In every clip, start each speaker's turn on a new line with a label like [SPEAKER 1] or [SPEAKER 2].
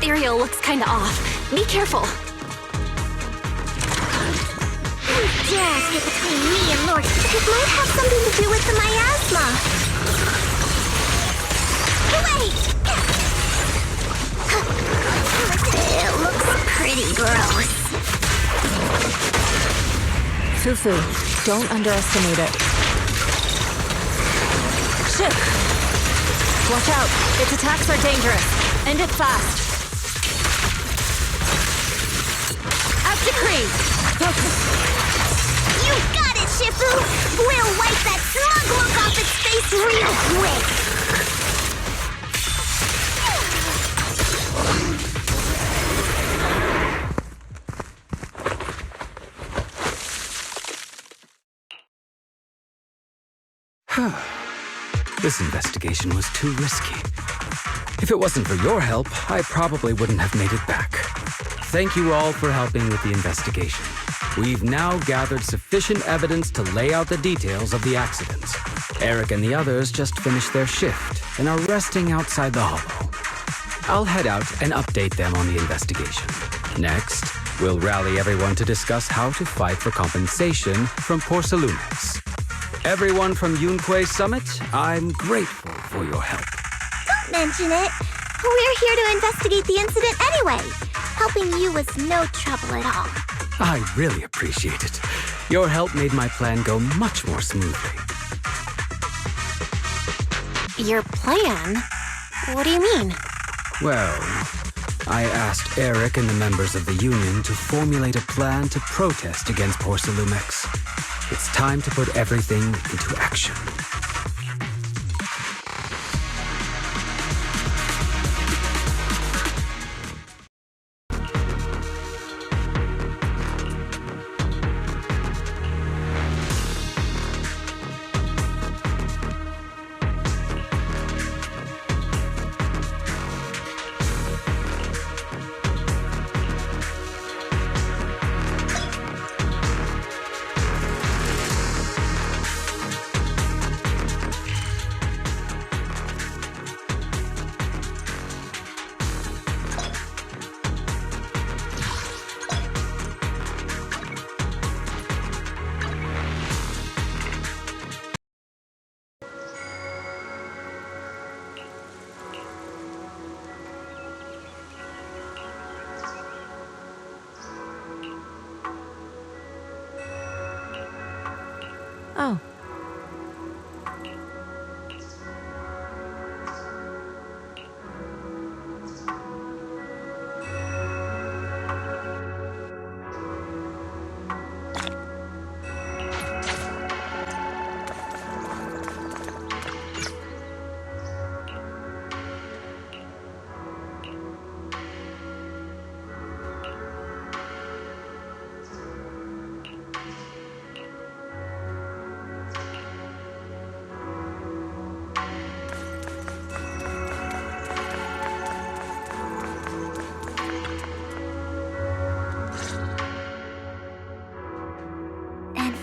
[SPEAKER 1] ethereal looks kinda off. Be careful.
[SPEAKER 2] Who dares get between me and Lord? It might have something to do with the miasma. Wait! It looks pretty gross.
[SPEAKER 3] Fufu, don't underestimate it. Shit! Watch out! Its attacks are dangerous. End it fast. As decreed!
[SPEAKER 2] You got it, Shifu! We'll wipe that slug look off its face real quick!
[SPEAKER 4] This investigation was too risky. If it wasn't for your help, I probably wouldn't have made it back. Thank you all for helping with the investigation. We've now gathered sufficient evidence to lay out the details of the accident. Eric and the others just finished their shift and are resting outside the hollow. I'll head out and update them on the investigation. Next, we'll rally everyone to discuss how to fight for compensation from Porcelumex. Everyone from Yunquei Summit, I'm grateful for your help.
[SPEAKER 2] Don't mention it. We're here to investigate the incident anyway. Helping you was no trouble at all.
[SPEAKER 4] I really appreciate it. Your help made my plan go much more smoothly.
[SPEAKER 1] Your plan? What do you mean?
[SPEAKER 4] Well, I asked Eric and the members of the Union to formulate a plan to protest against Porcelumex. It's time to put everything into action.
[SPEAKER 3] Oh.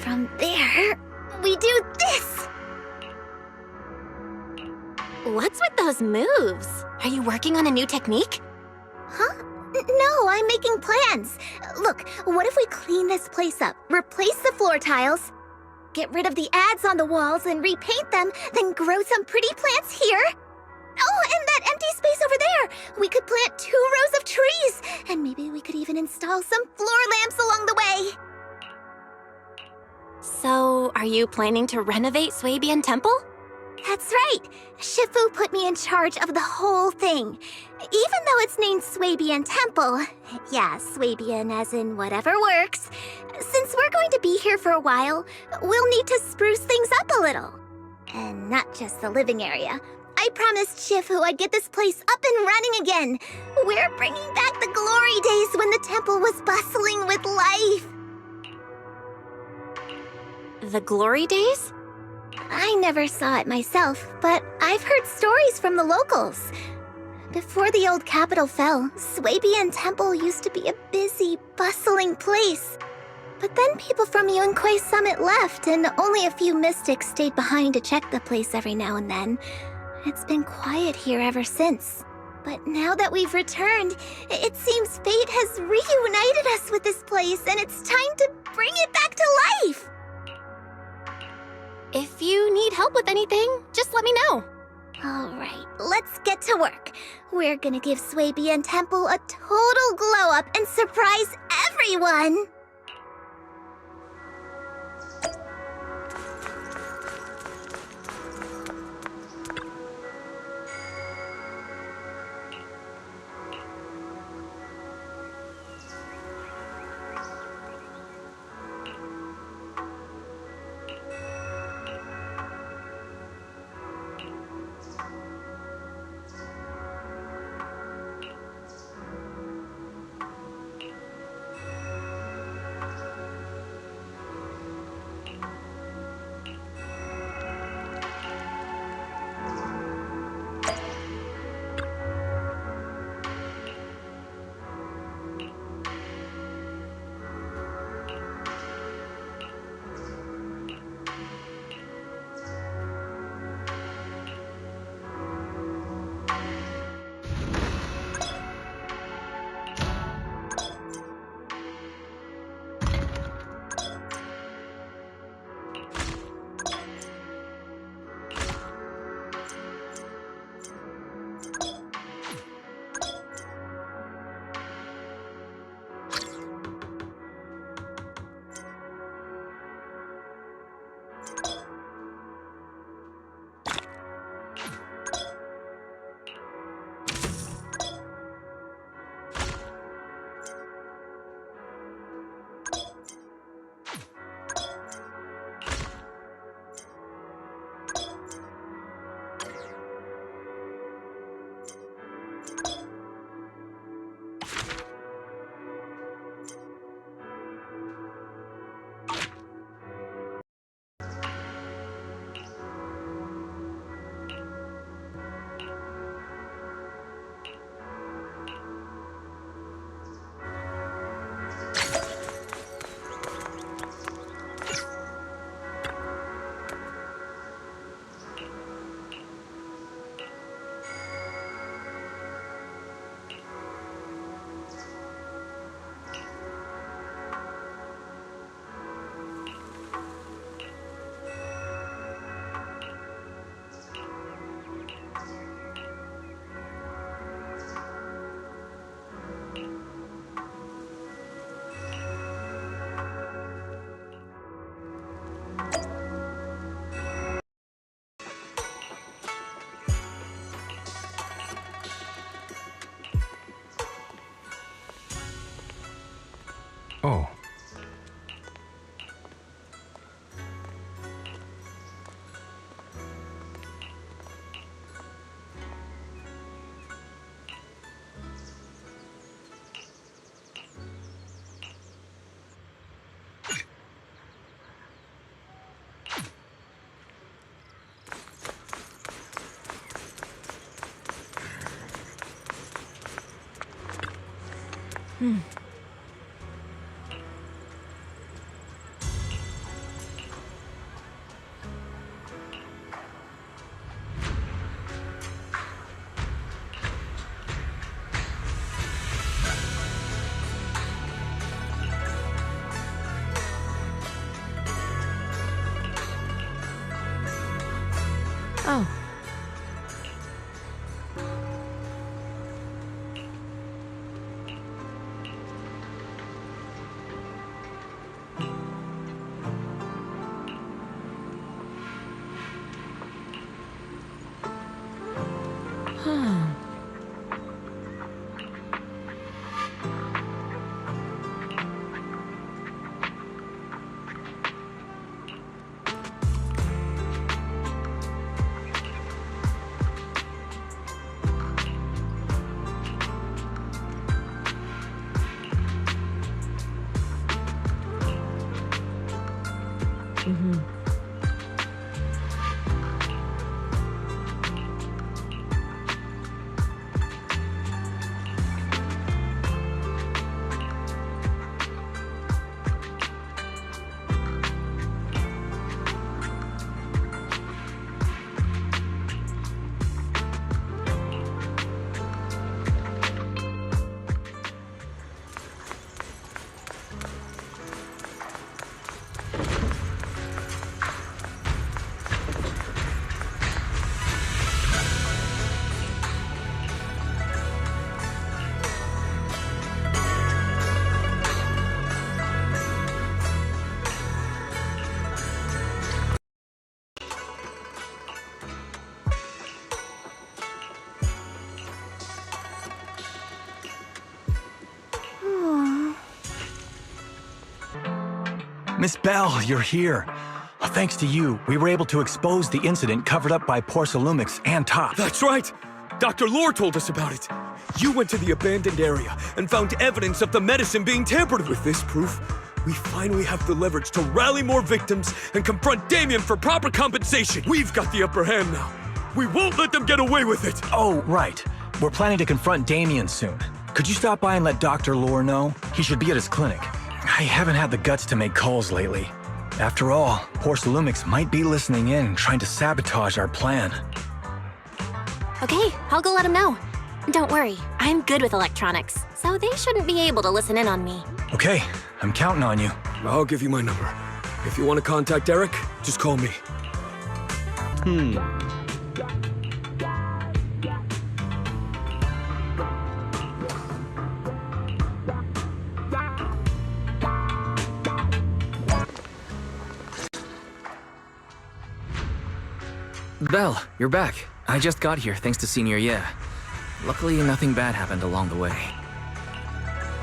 [SPEAKER 2] From there, we do this!
[SPEAKER 1] What's with those moves? Are you working on a new technique?
[SPEAKER 2] Huh? No, I'm making plans. Look, what if we clean this place up, replace the floor tiles, get rid of the ads on the walls and repaint them, then grow some pretty plants here? Oh, and that empty space over there! We could plant 2 rows of trees, and maybe we could even install some floor lamps along the way.
[SPEAKER 1] So, are you planning to renovate Swabian Temple?
[SPEAKER 2] That's right! Shifu put me in charge of the whole thing. Even though it's named Swabian Temple, yeah, Swabian as in whatever works, since we're going to be here for a while, we'll need to spruce things up a little. And not just the living area. I promised Shifu I'd get this place up and running again. We're bringing back the glory days when the temple was bustling with life.
[SPEAKER 1] The glory days?
[SPEAKER 2] I never saw it myself, but I've heard stories from the locals. Before the old capital fell, Swabian Temple used to be a busy, bustling place. But then people from Yunquei Summit left, and only a few mystics stayed behind to check the place every now and then. It's been quiet here ever since. But now that we've returned, it seems fate has reunited us with this place, and it's time to bring it back to life!
[SPEAKER 1] If you need help with anything, just let me know.
[SPEAKER 2] Alright, let's get to work. We're gonna give Swabian Temple a total glow-up and surprise everyone!
[SPEAKER 4] Oh.
[SPEAKER 3] Oh. Huh. Mm-hmm.
[SPEAKER 5] Miss Bell, you're here. Thanks to you, we were able to expose the incident covered up by Porcelumix and Top.
[SPEAKER 6] That's right! Dr. Lore told us about it. You went to the abandoned area and found evidence of the medicine being tampered with. With this proof, we finally have the leverage to rally more victims and confront Damien for proper compensation. We've got the upper hand now. We won't let them get away with it.
[SPEAKER 5] Oh, right. We're planning to confront Damien soon. Could you stop by and let Dr. Lore know? He should be at his clinic. I haven't had the guts to make calls lately. After all, Porcelumix might be listening in, trying to sabotage our plan.
[SPEAKER 1] Okay, I'll go let him know. Don't worry, I'm good with electronics, so they shouldn't be able to listen in on me.
[SPEAKER 5] Okay, I'm counting on you.
[SPEAKER 6] I'll give you my number. If you want to contact Eric, just call me.
[SPEAKER 7] Belle, you're back. I just got here thanks to Senior Ye. Luckily, nothing bad happened along the way.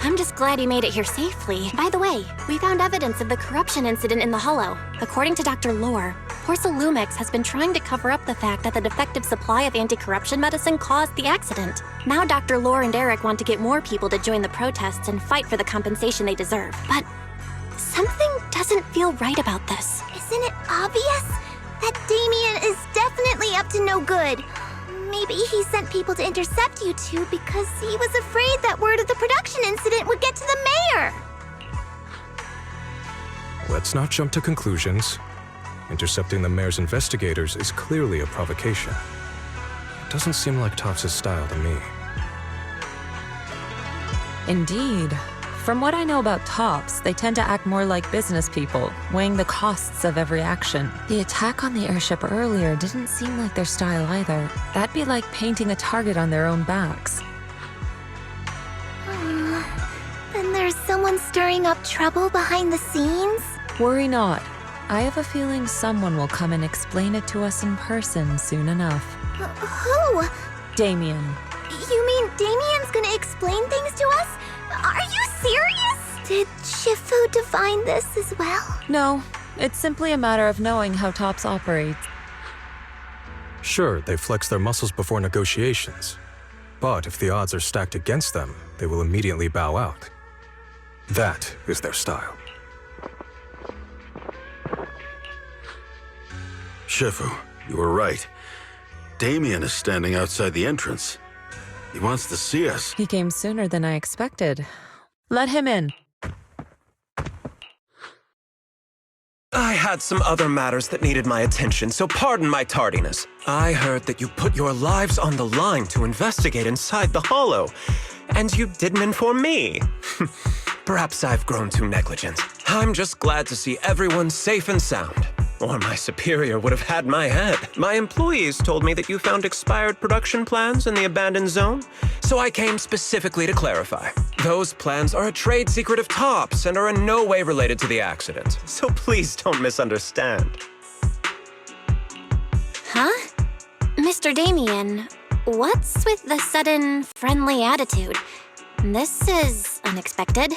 [SPEAKER 1] I'm just glad you made it here safely. By the way, we found evidence of the corruption incident in the Hollow. According to Dr. Lore, Porcelumix has been trying to cover up the fact that the defective supply of anti-corruption medicine caused the accident. Now Dr. Lore and Eric want to get more people to join the protests and fight for the compensation they deserve. But something doesn't feel right about this.
[SPEAKER 2] Isn't it obvious? That Damien is definitely up to no good. Maybe he sent people to intercept you two because he was afraid that word of the production incident would get to the mayor.
[SPEAKER 8] Let's not jump to conclusions. Intercepting the mayor's investigators is clearly a provocation. It doesn't seem like Topps' style to me.
[SPEAKER 9] Indeed. From what I know about Topps, they tend to act more like business people, weighing the costs of every action. The attack on the airship earlier didn't seem like their style either. That'd be like painting a target on their own backs.
[SPEAKER 2] Then there's someone stirring up trouble behind the scenes?
[SPEAKER 9] Worry not. I have a feeling someone will come and explain it to us in person soon enough.
[SPEAKER 2] Who?
[SPEAKER 9] Damien.
[SPEAKER 2] You mean Damien's gonna explain things to us? Are you serious? Did Shifu define this as well?
[SPEAKER 9] No, it's simply a matter of knowing how Topps operates.
[SPEAKER 8] Sure, they flex their muscles before negotiations. But if the odds are stacked against them, they will immediately bow out. That is their style.
[SPEAKER 10] Shifu, you were right. Damien is standing outside the entrance. He wants to see us.
[SPEAKER 9] He came sooner than I expected. Let him in.
[SPEAKER 11] I had some other matters that needed my attention, so pardon my tardiness. I heard that you put your lives on the line to investigate inside the Hollow, and you didn't inform me. Perhaps I've grown too negligent. I'm just glad to see everyone safe and sound. Or my superior would have had my head. My employees told me that you found expired production plans in the abandoned zone, so I came specifically to clarify. Those plans are a trade secret of Topps and are in no way related to the accident, so please don't misunderstand.
[SPEAKER 1] Huh? Mr. Damien, what's with the sudden friendly attitude? This is unexpected.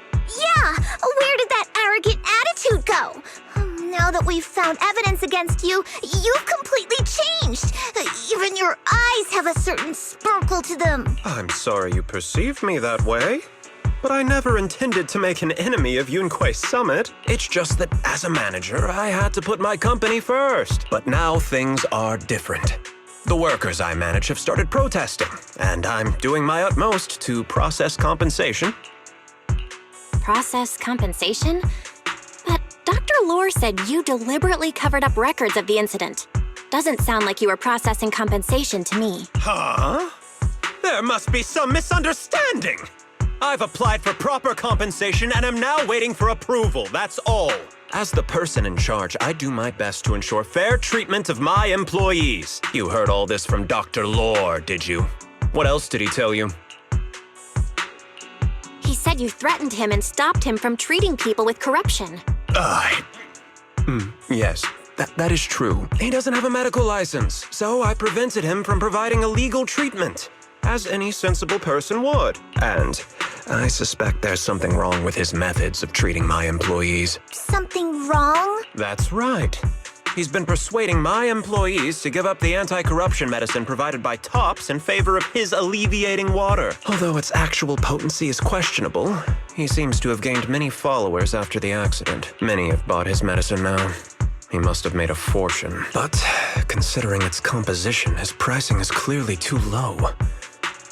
[SPEAKER 2] Yeah! Where did that arrogant attitude go? Now that we've found evidence against you, you've completely changed. Even your eyes have a certain sparkle to them.
[SPEAKER 11] I'm sorry you perceived me that way, but I never intended to make an enemy of Yunquei Summit. It's just that as a manager, I had to put my company first. But now things are different. The workers I manage have started protesting, and I'm doing my utmost to process compensation.
[SPEAKER 1] Process compensation? But Dr. Lore said you deliberately covered up records of the incident. Doesn't sound like you were processing compensation to me.
[SPEAKER 11] Huh? There must be some misunderstanding. I've applied for proper compensation and am now waiting for approval, that's all. As the person in charge, I do my best to ensure fair treatment of my employees. You heard all this from Dr. Lore, did you? What else did he tell you?
[SPEAKER 1] He said you threatened him and stopped him from treating people with corruption.
[SPEAKER 11] Yes, that is true. He doesn't have a medical license, so I prevented him from providing a legal treatment. as any sensible person would. And I suspect there's something wrong with his methods of treating my employees.
[SPEAKER 2] Something wrong?
[SPEAKER 11] That's right. He's been persuading my employees to give up the anti-corruption medicine provided by Tops in favor of his alleviating water. Although its actual potency is questionable, he seems to have gained many followers after the accident. Many have bought his medicine now. He must have made a fortune. But considering its composition, his pricing is clearly too low.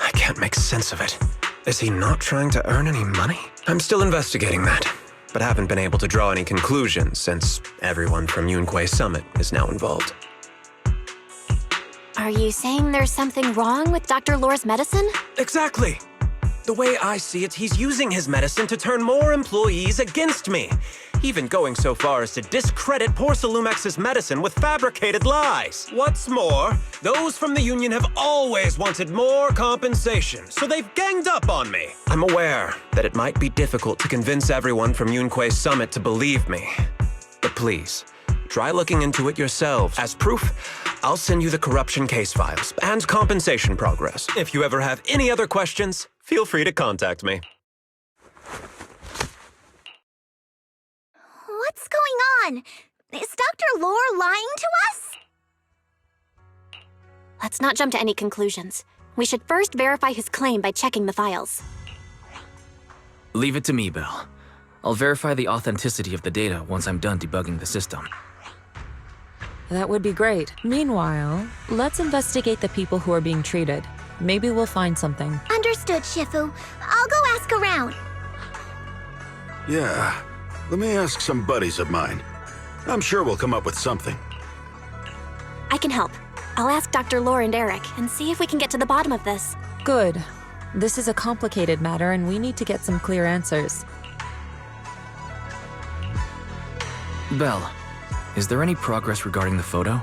[SPEAKER 11] I can't make sense of it. Is he not trying to earn any money? I'm still investigating that, but haven't been able to draw any conclusions since everyone from Yunquay Summit is now involved.
[SPEAKER 1] Are you saying there's something wrong with Dr. Lore's medicine?
[SPEAKER 11] Exactly! The way I see it, he's using his medicine to turn more employees against me, even going so far as to discredit Porcelumex's medicine with fabricated lies. What's more, those from the union have always wanted more compensation, so they've ganged up on me. I'm aware that it might be difficult to convince everyone from Yunquay Summit to believe me, but please, try looking into it yourselves. As proof, I'll send you the corruption case files and compensation progress. If you ever have any other questions, feel free to contact me.
[SPEAKER 2] What's going on? Is Dr. Lore lying to us?
[SPEAKER 1] Let's not jump to any conclusions. We should first verify his claim by checking the files.
[SPEAKER 7] Leave it to me, Belle. I'll verify the authenticity of the data once I'm done debugging the system.
[SPEAKER 9] That would be great. Meanwhile, let's investigate the people who are being treated. Maybe we'll find something.
[SPEAKER 2] Understood, Shifu. I'll go ask around.
[SPEAKER 10] Yeah, let me ask some buddies of mine. I'm sure we'll come up with something.
[SPEAKER 1] I can help. I'll ask Dr. Lore and Eric and see if we can get to the bottom of this.
[SPEAKER 9] Good. This is a complicated matter and we need to get some clear answers.
[SPEAKER 7] Belle, is there any progress regarding the photo?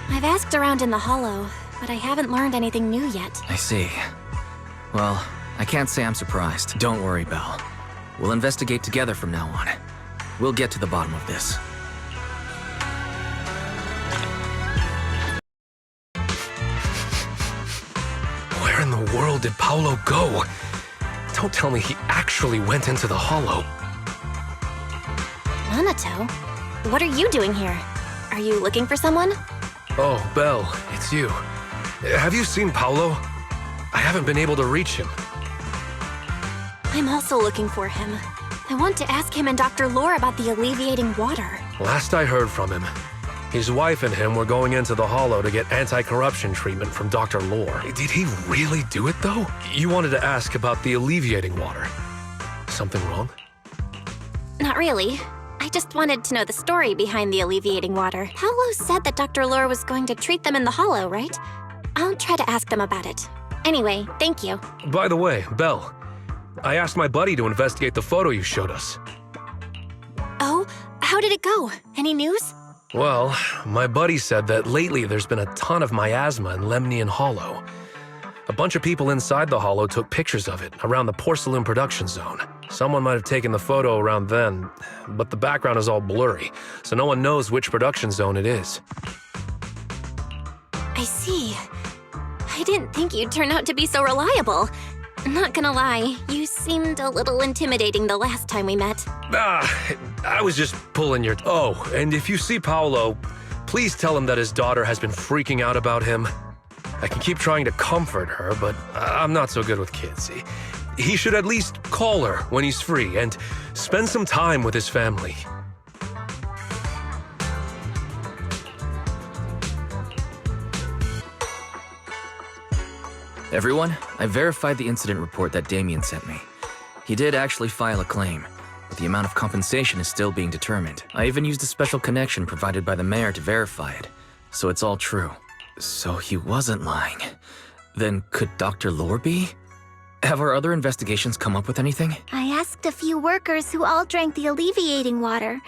[SPEAKER 1] I've asked around in the Hollow, but I haven't learned anything new yet.
[SPEAKER 7] I see. Well, I can't say I'm surprised. Don't worry, Belle. We'll investigate together from now on. We'll get to the bottom of this.
[SPEAKER 12] Where in the world did Paolo go? Don't tell me he actually went into the Hollow.
[SPEAKER 1] Minato? What are you doing here? Are you looking for someone?
[SPEAKER 12] Oh, Belle, it's you. Have you seen Paolo? I haven't been able to reach him.
[SPEAKER 1] I'm also looking for him. I want to ask him and Dr. Lore about the alleviating water.
[SPEAKER 12] Last I heard from him, his wife and him were going into the Hollow to get anti-corruption treatment from Dr. Lore. Did he really do it, though? You wanted to ask about the alleviating water. Something wrong?
[SPEAKER 1] Not really. I just wanted to know the story behind the alleviating water. Paolo said that Dr. Lore was going to treat them in the Hollow, right? I'll try to ask them about it. Anyway, thank you.
[SPEAKER 12] By the way, Belle, I asked my buddy to investigate the photo you showed us.
[SPEAKER 1] Oh, how did it go? Any news?
[SPEAKER 12] Well, my buddy said that lately there's been a ton of miasma in Lemnian Hollow. A bunch of people inside the Hollow took pictures of it around the porcelain production zone. Someone might have taken the photo around then, but the background is all blurry, so no one knows which production zone it is.
[SPEAKER 1] I see. I didn't think you'd turn out to be so reliable. Not gonna lie, you seemed a little intimidating the last time we met.
[SPEAKER 12] I was just pulling your... Oh, and if you see Paolo, please tell him that his daughter has been freaking out about him. I can keep trying to comfort her, but I'm not so good with kids. He should at least call her when he's free and spend some time with his family.
[SPEAKER 7] Everyone, I verified the incident report that Damien sent me. He did actually file a claim, but the amount of compensation is still being determined. I even used a special connection provided by the mayor to verify it, so it's all true. So he wasn't lying. Then could Dr. Lore be? Have our other investigations come up with anything?
[SPEAKER 2] I asked a few workers who all drank the alleviating water.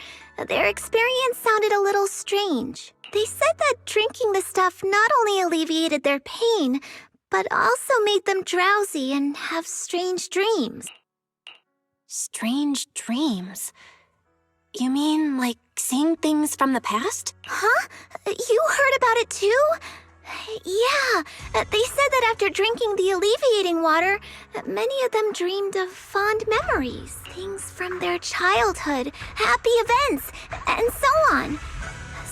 [SPEAKER 2] Their experience sounded a little strange. They said that drinking the stuff not only alleviated their pain, but also made them drowsy and have strange dreams.
[SPEAKER 1] Strange dreams? You mean like seeing things from the past?
[SPEAKER 2] Huh? You heard about it too? Yeah, they said that after drinking the alleviating water, many of them dreamed of fond memories, things from their childhood, happy events, and so on.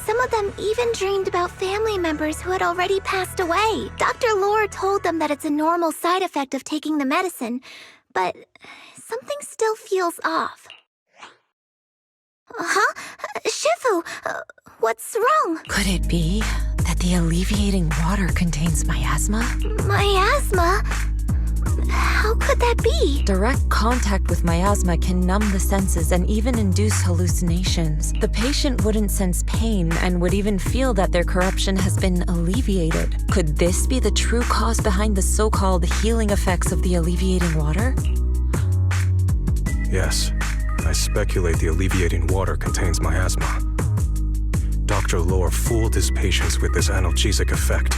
[SPEAKER 2] Some of them even dreamed about family members who had already passed away. Dr. Lore told them that it's a normal side effect of taking the medicine, but something still feels off. Huh? Shifu, what's wrong?
[SPEAKER 9] Could it be that the alleviating water contains miasma?
[SPEAKER 2] Miasma? How could that be?
[SPEAKER 9] Direct contact with miasma can numb the senses and even induce hallucinations. The patient wouldn't sense pain and would even feel that their corruption has been alleviated. Could this be the true cause behind the so-called healing effects of the alleviating water?
[SPEAKER 8] Yes, I speculate the alleviating water contains miasma. Dr. Lore fooled his patients with this analgesic effect.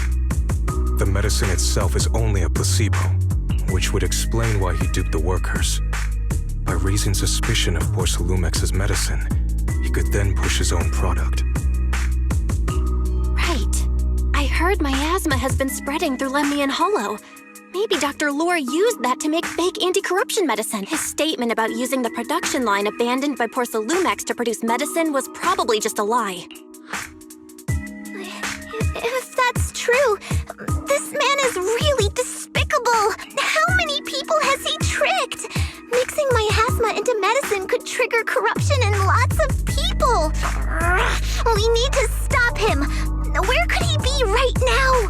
[SPEAKER 8] The medicine itself is only a placebo, which would explain why he duped the workers. By raising suspicion of Porcelumex's medicine, he could then push his own product.
[SPEAKER 1] Right. I heard miasma has been spreading through Lemnian Hollow. Maybe Dr. Lore used that to make fake anti-corruption medicine. His statement about using the production line abandoned by Porcelumex to produce medicine was probably just a lie.
[SPEAKER 2] If that's true, this man is really despicable. How many people has he tricked? Mixing miasma into medicine could trigger corruption in lots of people. We need to stop him. Where could he be right now?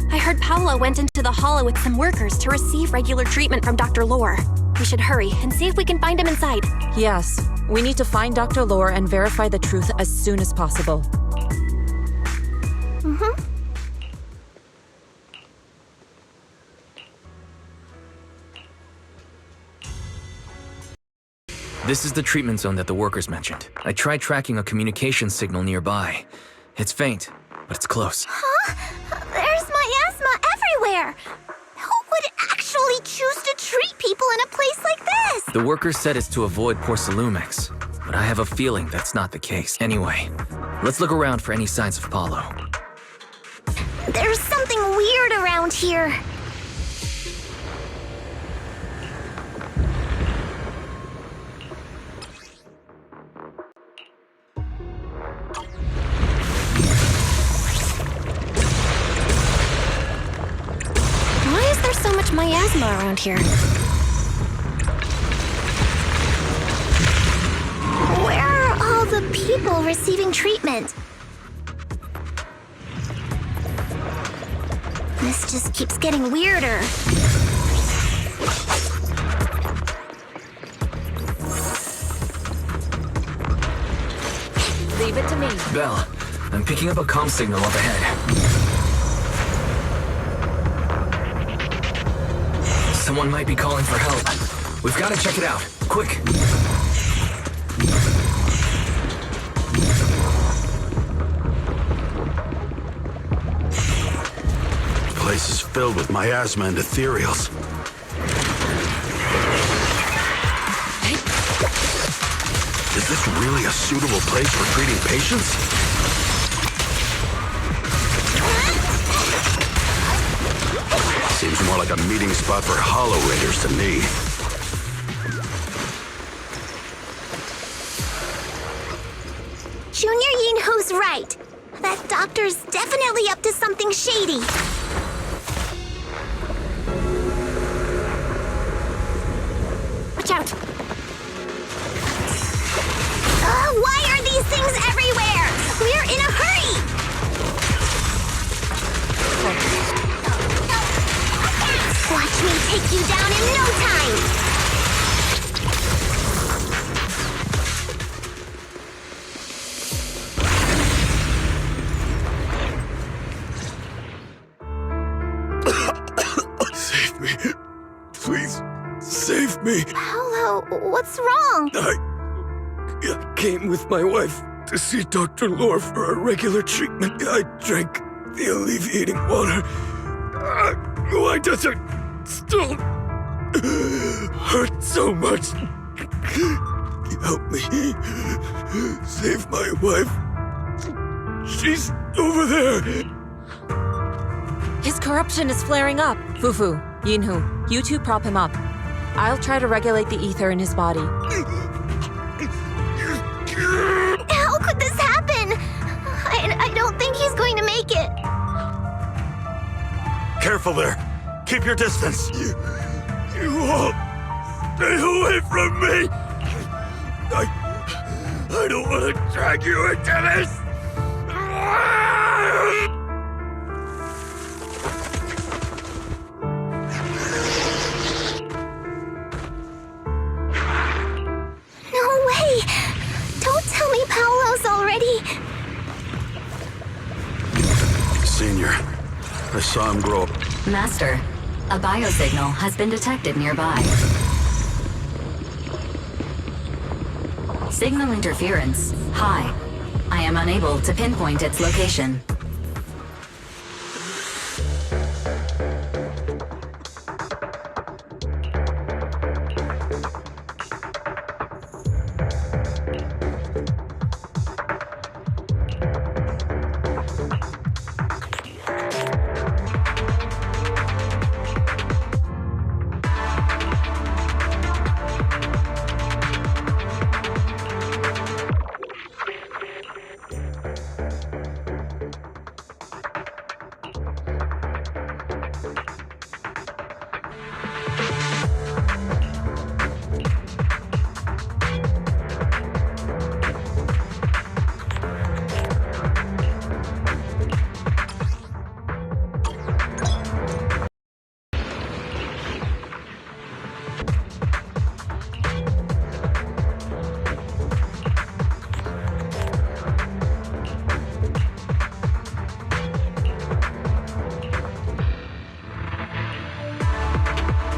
[SPEAKER 1] I heard Paolo went into the hollow with some workers to receive regular treatment from Dr. Lore. We should hurry and see if we can find him inside.
[SPEAKER 9] Yes, we need to find Dr. Lore and verify the truth as soon as possible.
[SPEAKER 7] This is the treatment zone that the workers mentioned. I tried tracking a communication signal nearby. It's faint, but it's close.
[SPEAKER 2] Huh? There's miasma everywhere. Who would actually choose to treat people in a place like this?
[SPEAKER 7] The workers said it's to avoid Porcelumex, but I have a feeling that's not the case. Anyway, let's look around for any signs of Paulo.
[SPEAKER 2] There's something weird around here.
[SPEAKER 1] Why is there so much miasma around here?
[SPEAKER 2] Where are all the people receiving treatment? This just keeps getting weirder.
[SPEAKER 9] Leave it to me.
[SPEAKER 7] Belle, I'm picking up a comm signal up ahead. Someone might be calling for help. We've got to check it out. Quick!
[SPEAKER 10] The place is filled with miasma and ethereals. Is this really a suitable place for treating patients? Seems more like a meeting spot for Hollow Raiders to me.
[SPEAKER 2] Junior Yinhu's right. That doctor's definitely up to something shady.
[SPEAKER 1] Watch out!
[SPEAKER 2] Why are these things everywhere? We're in a hurry! Watch me take you down in no time!
[SPEAKER 6] Save me. Please, save me.
[SPEAKER 2] Paolo, what's wrong?
[SPEAKER 6] I came with my wife to see Dr. Lore for a regular treatment. I drank the alleviating water. Why does it still hurt so much? Help me. Save my wife. She's over there.
[SPEAKER 9] corruption is flaring up. Fufu, Yinhu, you two prop him up. I'll try to regulate the ether in his body.
[SPEAKER 2] How could this happen? I don't think he's going to make it.
[SPEAKER 10] Careful there. Keep your distance.
[SPEAKER 6] You all stay away from me! I don't want to drag you into this!
[SPEAKER 2] No way! Don't tell me Paolo's already...
[SPEAKER 10] Senior, I saw him grow up.
[SPEAKER 13] Master, a biosignal has been detected nearby. Signal interference high. I am unable to pinpoint its location.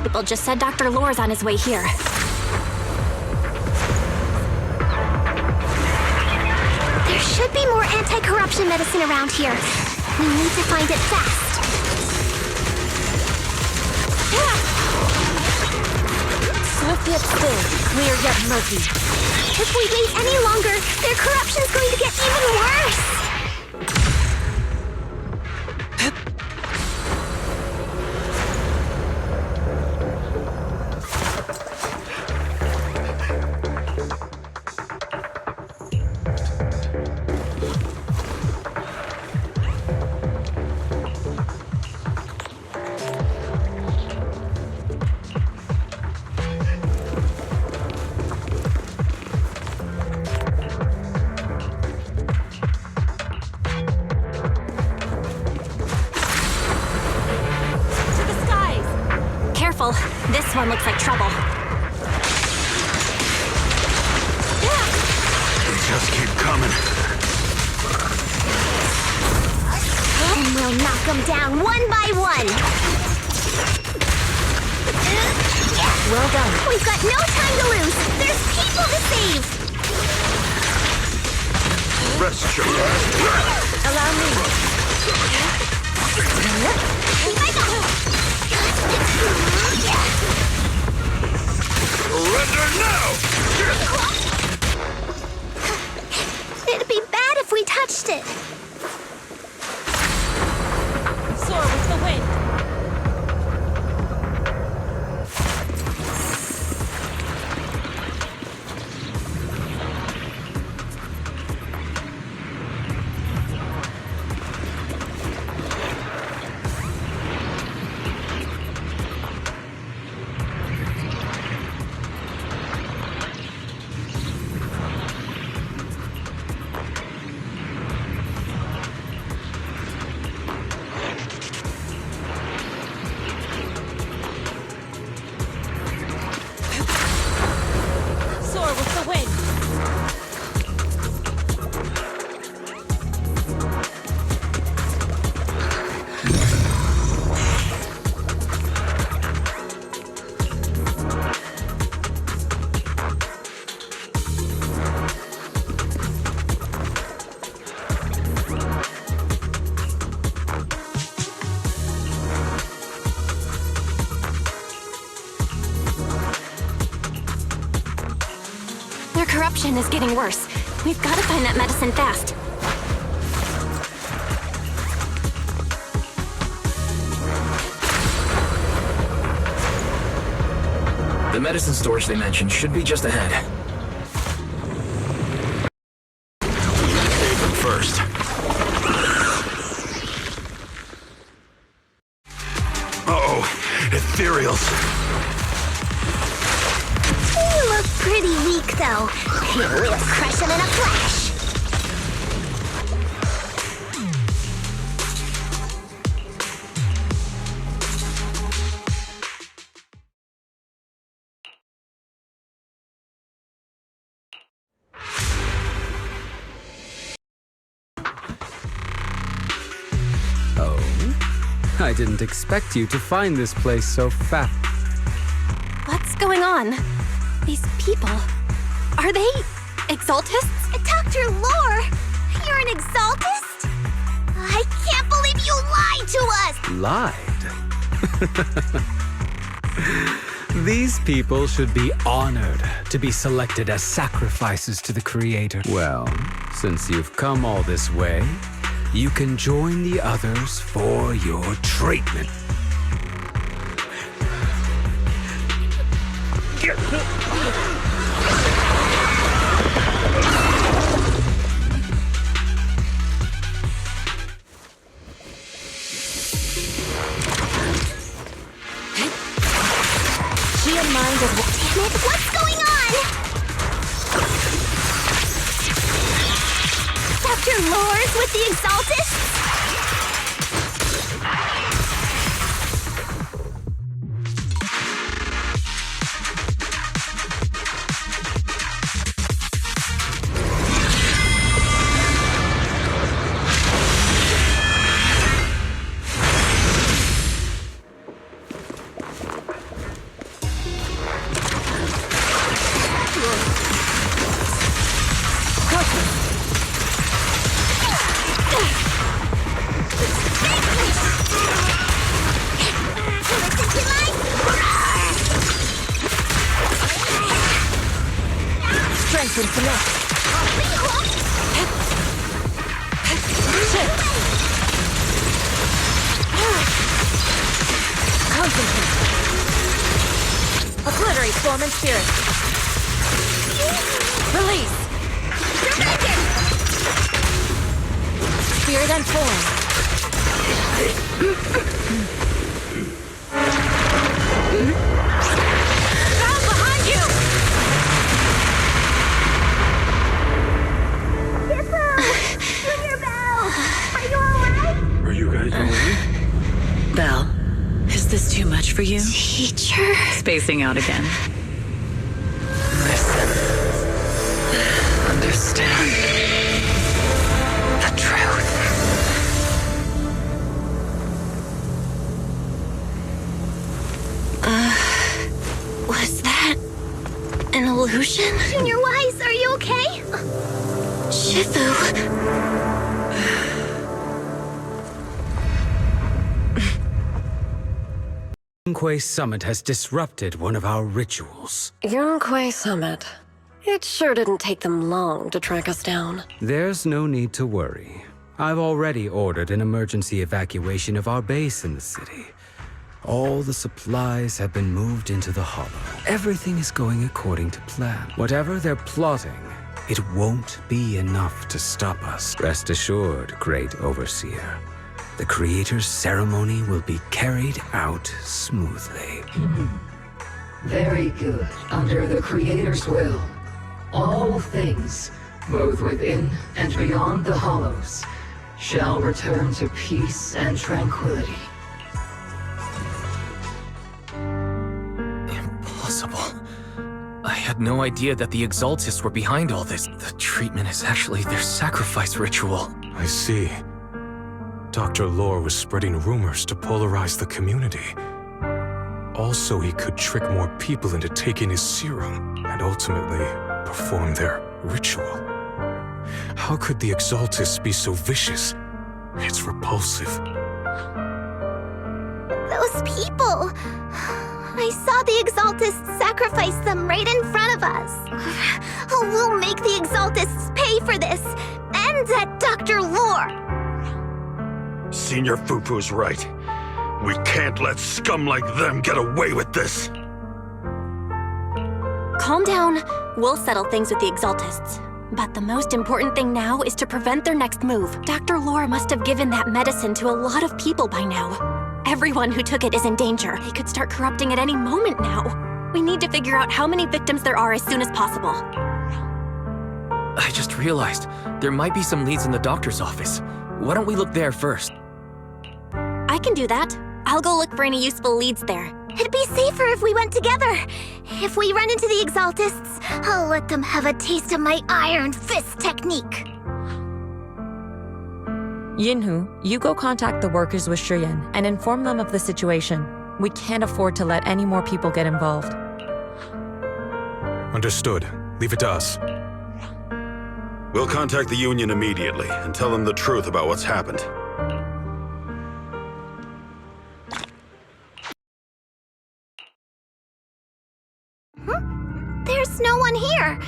[SPEAKER 1] People just said Dr. Lore's on his way here.
[SPEAKER 2] There should be more anti-corruption medicine around here. We need to find it fast.
[SPEAKER 9] Swift yet still, clear yet murky.
[SPEAKER 2] If we wait any longer, their corruption's going to get even worse!
[SPEAKER 1] This one looks like trouble.
[SPEAKER 10] They just keep coming.
[SPEAKER 2] And we'll knock them down one by one.
[SPEAKER 9] Well done.
[SPEAKER 2] We've got no time to lose. There's people to save.
[SPEAKER 10] Rest your
[SPEAKER 9] Allow me.
[SPEAKER 6] Surrender now!
[SPEAKER 2] It'd be bad if we touched it.
[SPEAKER 9] Soar with the wind.
[SPEAKER 1] Corruption is getting worse. We've got to find that medicine fast.
[SPEAKER 7] The medicine storage they mentioned should be just ahead.
[SPEAKER 10] Save them first. Uh-oh, ethereals.
[SPEAKER 2] You look pretty weak, though. We'll crush them in a flash.
[SPEAKER 4] I didn't expect you to find this place so fast.
[SPEAKER 1] What's going on? These people, are they Exaltists?
[SPEAKER 2] Dr. Lore, you're an Exaltist? I can't believe you lied to us!
[SPEAKER 4] Lied? These people should be honored to be selected as sacrifices to the Creator. Well, since you've come all this way, you can join the others for your treatment.
[SPEAKER 2] She and mine does what? Damn it, what's going on? Dr. Lore's with the Exaltists?
[SPEAKER 3] Strength and finesse. Concentrate. Obliterate form and spirit. Release. Spirit and form. Down behind you!
[SPEAKER 8] Are you guys alright?
[SPEAKER 13] Belle, is this too much for you?
[SPEAKER 2] Teacher.
[SPEAKER 13] Spacing out again. Listen. Understand. The truth.
[SPEAKER 1] Was that an illusion?
[SPEAKER 2] Junior Wise, are you okay?
[SPEAKER 1] Shifu.
[SPEAKER 4] Yunque Summit has disrupted one of our rituals.
[SPEAKER 14] Yunque Summit. It sure didn't take them long to track us down.
[SPEAKER 4] There's no need to worry. I've already ordered an emergency evacuation of our base in the city. All the supplies have been moved into the hollow. Everything is going according to plan. Whatever they're plotting, it won't be enough to stop us. Rest assured, Great Overseer. The Creator's ceremony will be carried out smoothly.
[SPEAKER 15] Very good. Under the Creator's will, all things, both within and beyond the hollows, shall return to peace and tranquility.
[SPEAKER 7] Impossible. I had no idea that the Exaltists were behind all this. The treatment is actually their sacrifice ritual.
[SPEAKER 8] I see. Dr. Lore was spreading rumors to polarize the community. Also, he could trick more people into taking his serum and ultimately perform their ritual. How could the Exaltists be so vicious? It's repulsive.
[SPEAKER 2] Those people. I saw the Exaltists sacrifice them right in front of us. We'll make the Exaltists pay for this. And that Dr. Lore.
[SPEAKER 10] Senior Fufu's right. We can't let scum like them get away with this.
[SPEAKER 1] Calm down. We'll settle things with the Exaltists. But the most important thing now is to prevent their next move. Dr. Lore must have given that medicine to a lot of people by now. Everyone who took it is in danger. They could start corrupting at any moment now. We need to figure out how many victims there are as soon as possible.
[SPEAKER 7] I just realized there might be some leads in the doctor's office. Why don't we look there first?
[SPEAKER 1] I can do that. I'll go look for any useful leads there.
[SPEAKER 2] It'd be safer if we went together. If we run into the Exaltists, I'll let them have a taste of my iron fist technique.
[SPEAKER 9] Yinhu, you go contact the workers with Shiyan and inform them of the situation. We can't afford to let any more people get involved.
[SPEAKER 8] Understood. Leave it to us.
[SPEAKER 10] We'll contact the Union immediately and tell them the truth about what's happened.
[SPEAKER 2] There's no one here.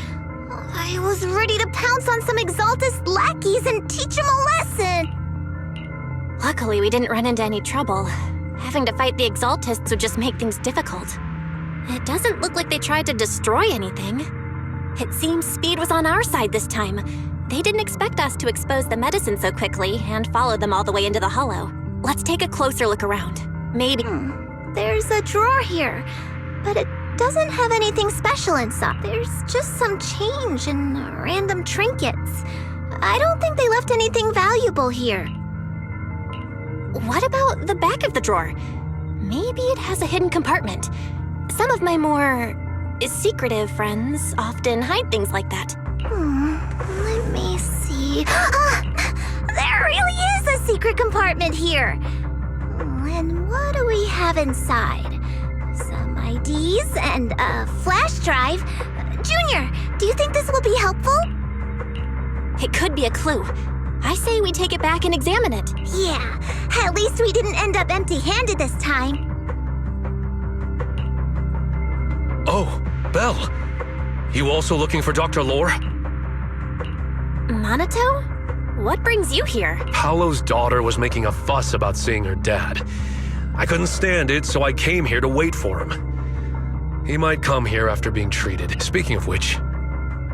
[SPEAKER 2] I was ready to pounce on some Exaltist lackeys and teach them a lesson.
[SPEAKER 1] Luckily, we didn't run into any trouble. Having to fight the Exaltists would just make things difficult. It doesn't look like they tried to destroy anything. It seems speed was on our side this time. They didn't expect us to expose the medicine so quickly and follow them all the way into the hollow. Let's take a closer look around. Maybe...
[SPEAKER 2] There's a drawer here, but it doesn't have anything special inside. There's just some change and random trinkets. I don't think they left anything valuable here.
[SPEAKER 1] What about the back of the drawer? Maybe it has a hidden compartment. Some of my more secretive friends often hide things like that.
[SPEAKER 2] Let me see. There really is a secret compartment here. And what do we have inside? Some IDs and a flash drive. Junior, do you think this will be helpful?
[SPEAKER 1] It could be a clue. I say we take it back and examine it.
[SPEAKER 2] Yeah, at least we didn't end up empty-handed this time.
[SPEAKER 12] Oh, Belle. You also looking for Dr. Lore?
[SPEAKER 1] Minato? What brings you here?
[SPEAKER 12] Paolo's daughter was making a fuss about seeing her dad. I couldn't stand it, so I came here to wait for him. He might come here after being treated. Speaking of which,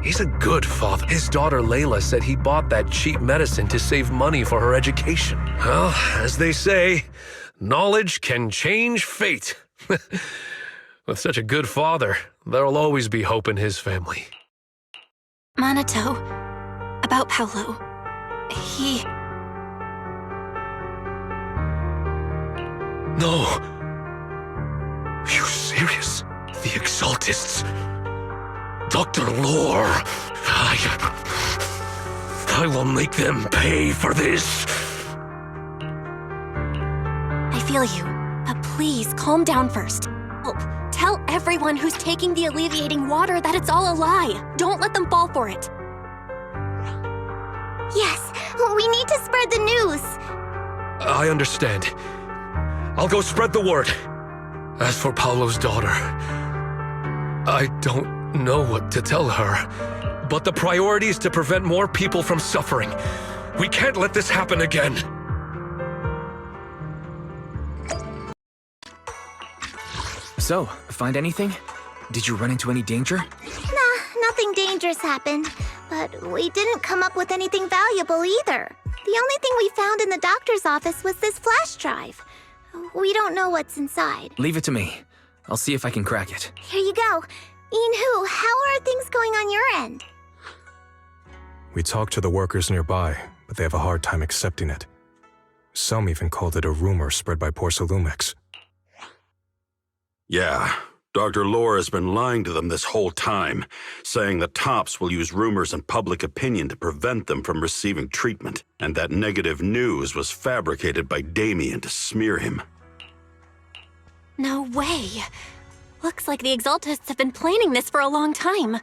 [SPEAKER 12] he's a good father. His daughter Layla said he bought that cheap medicine to save money for her education. Well, as they say, knowledge can change fate. With such a good father, there'll always be hope in his family.
[SPEAKER 1] Minato, about Paolo. He...
[SPEAKER 12] No. Are you serious? The Exaltists? Dr. Lore? I will make them pay for this.
[SPEAKER 1] I feel you, but please calm down first. Help. Tell everyone who's taking the alleviating water that it's all a lie. Don't let them fall for it.
[SPEAKER 2] Yes, we need to spread the news.
[SPEAKER 12] I understand. I'll go spread the word. As for Paolo's daughter, I don't know what to tell her. But the priority is to prevent more people from suffering. We can't let this happen again.
[SPEAKER 7] So, find anything? Did you run into any danger?
[SPEAKER 2] Nah, nothing dangerous happened. But we didn't come up with anything valuable either. The only thing we found in the doctor's office was this flash drive. We don't know what's inside.
[SPEAKER 7] Leave it to me. I'll see if I can crack it.
[SPEAKER 2] Here you go. Yinhu, how are things going on your end?
[SPEAKER 8] We talked to the workers nearby, but they have a hard time accepting it. Some even called it a rumor spread by Porcelumex.
[SPEAKER 10] Yeah, Dr. Lore has been lying to them this whole time, saying that Tops will use rumors and public opinion to prevent them from receiving treatment, and that negative news was fabricated by Damien to smear him.
[SPEAKER 1] No way. Looks like the Exaltists have been planning this for a long time.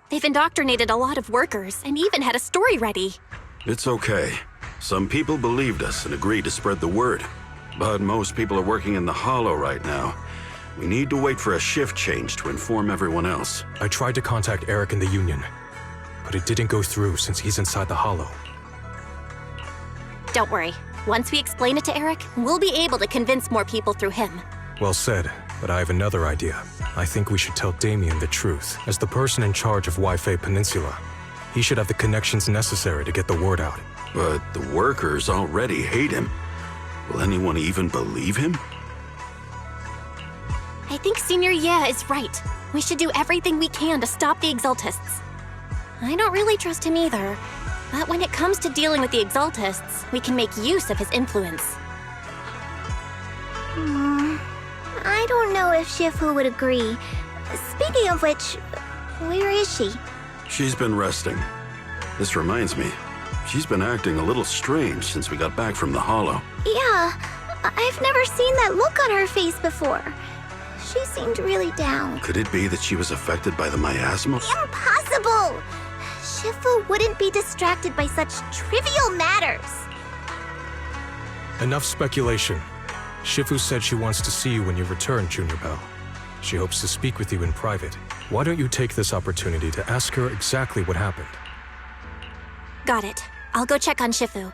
[SPEAKER 1] They've indoctrinated a lot of workers and even had a story ready.
[SPEAKER 10] It's okay. Some people believed us and agreed to spread the word. But most people are working in the Hollow right now. We need to wait for a shift change to inform everyone else.
[SPEAKER 8] I tried to contact Eric in the Union, but it didn't go through since he's inside the Hollow.
[SPEAKER 1] Don't worry. Once we explain it to Eric, we'll be able to convince more people through him.
[SPEAKER 8] Well said. But I have another idea. I think we should tell Damien the truth. As the person in charge of Wi-Fi Peninsula, he should have the connections necessary to get the word out.
[SPEAKER 10] But the workers already hate him. Will anyone even believe him?
[SPEAKER 1] I think Senior Ye is right. We should do everything we can to stop the Exaltists. I don't really trust him either, but when it comes to dealing with the Exaltists, we can make use of his influence.
[SPEAKER 2] I don't know if Shifu would agree. Speaking of which, where is she?
[SPEAKER 10] She's been resting. This reminds me, she's been acting a little strange since we got back from the Hollow.
[SPEAKER 2] Yeah, I've never seen that look on her face before. She seemed really down.
[SPEAKER 10] Could it be that she was affected by the miasma?
[SPEAKER 2] Impossible! Shifu wouldn't be distracted by such trivial matters.
[SPEAKER 8] Enough speculation. Shifu said she wants to see you when you return, Junior Bell. She hopes to speak with you in private. Why don't you take this opportunity to ask her exactly what happened?
[SPEAKER 1] Got it. I'll go check on Shifu.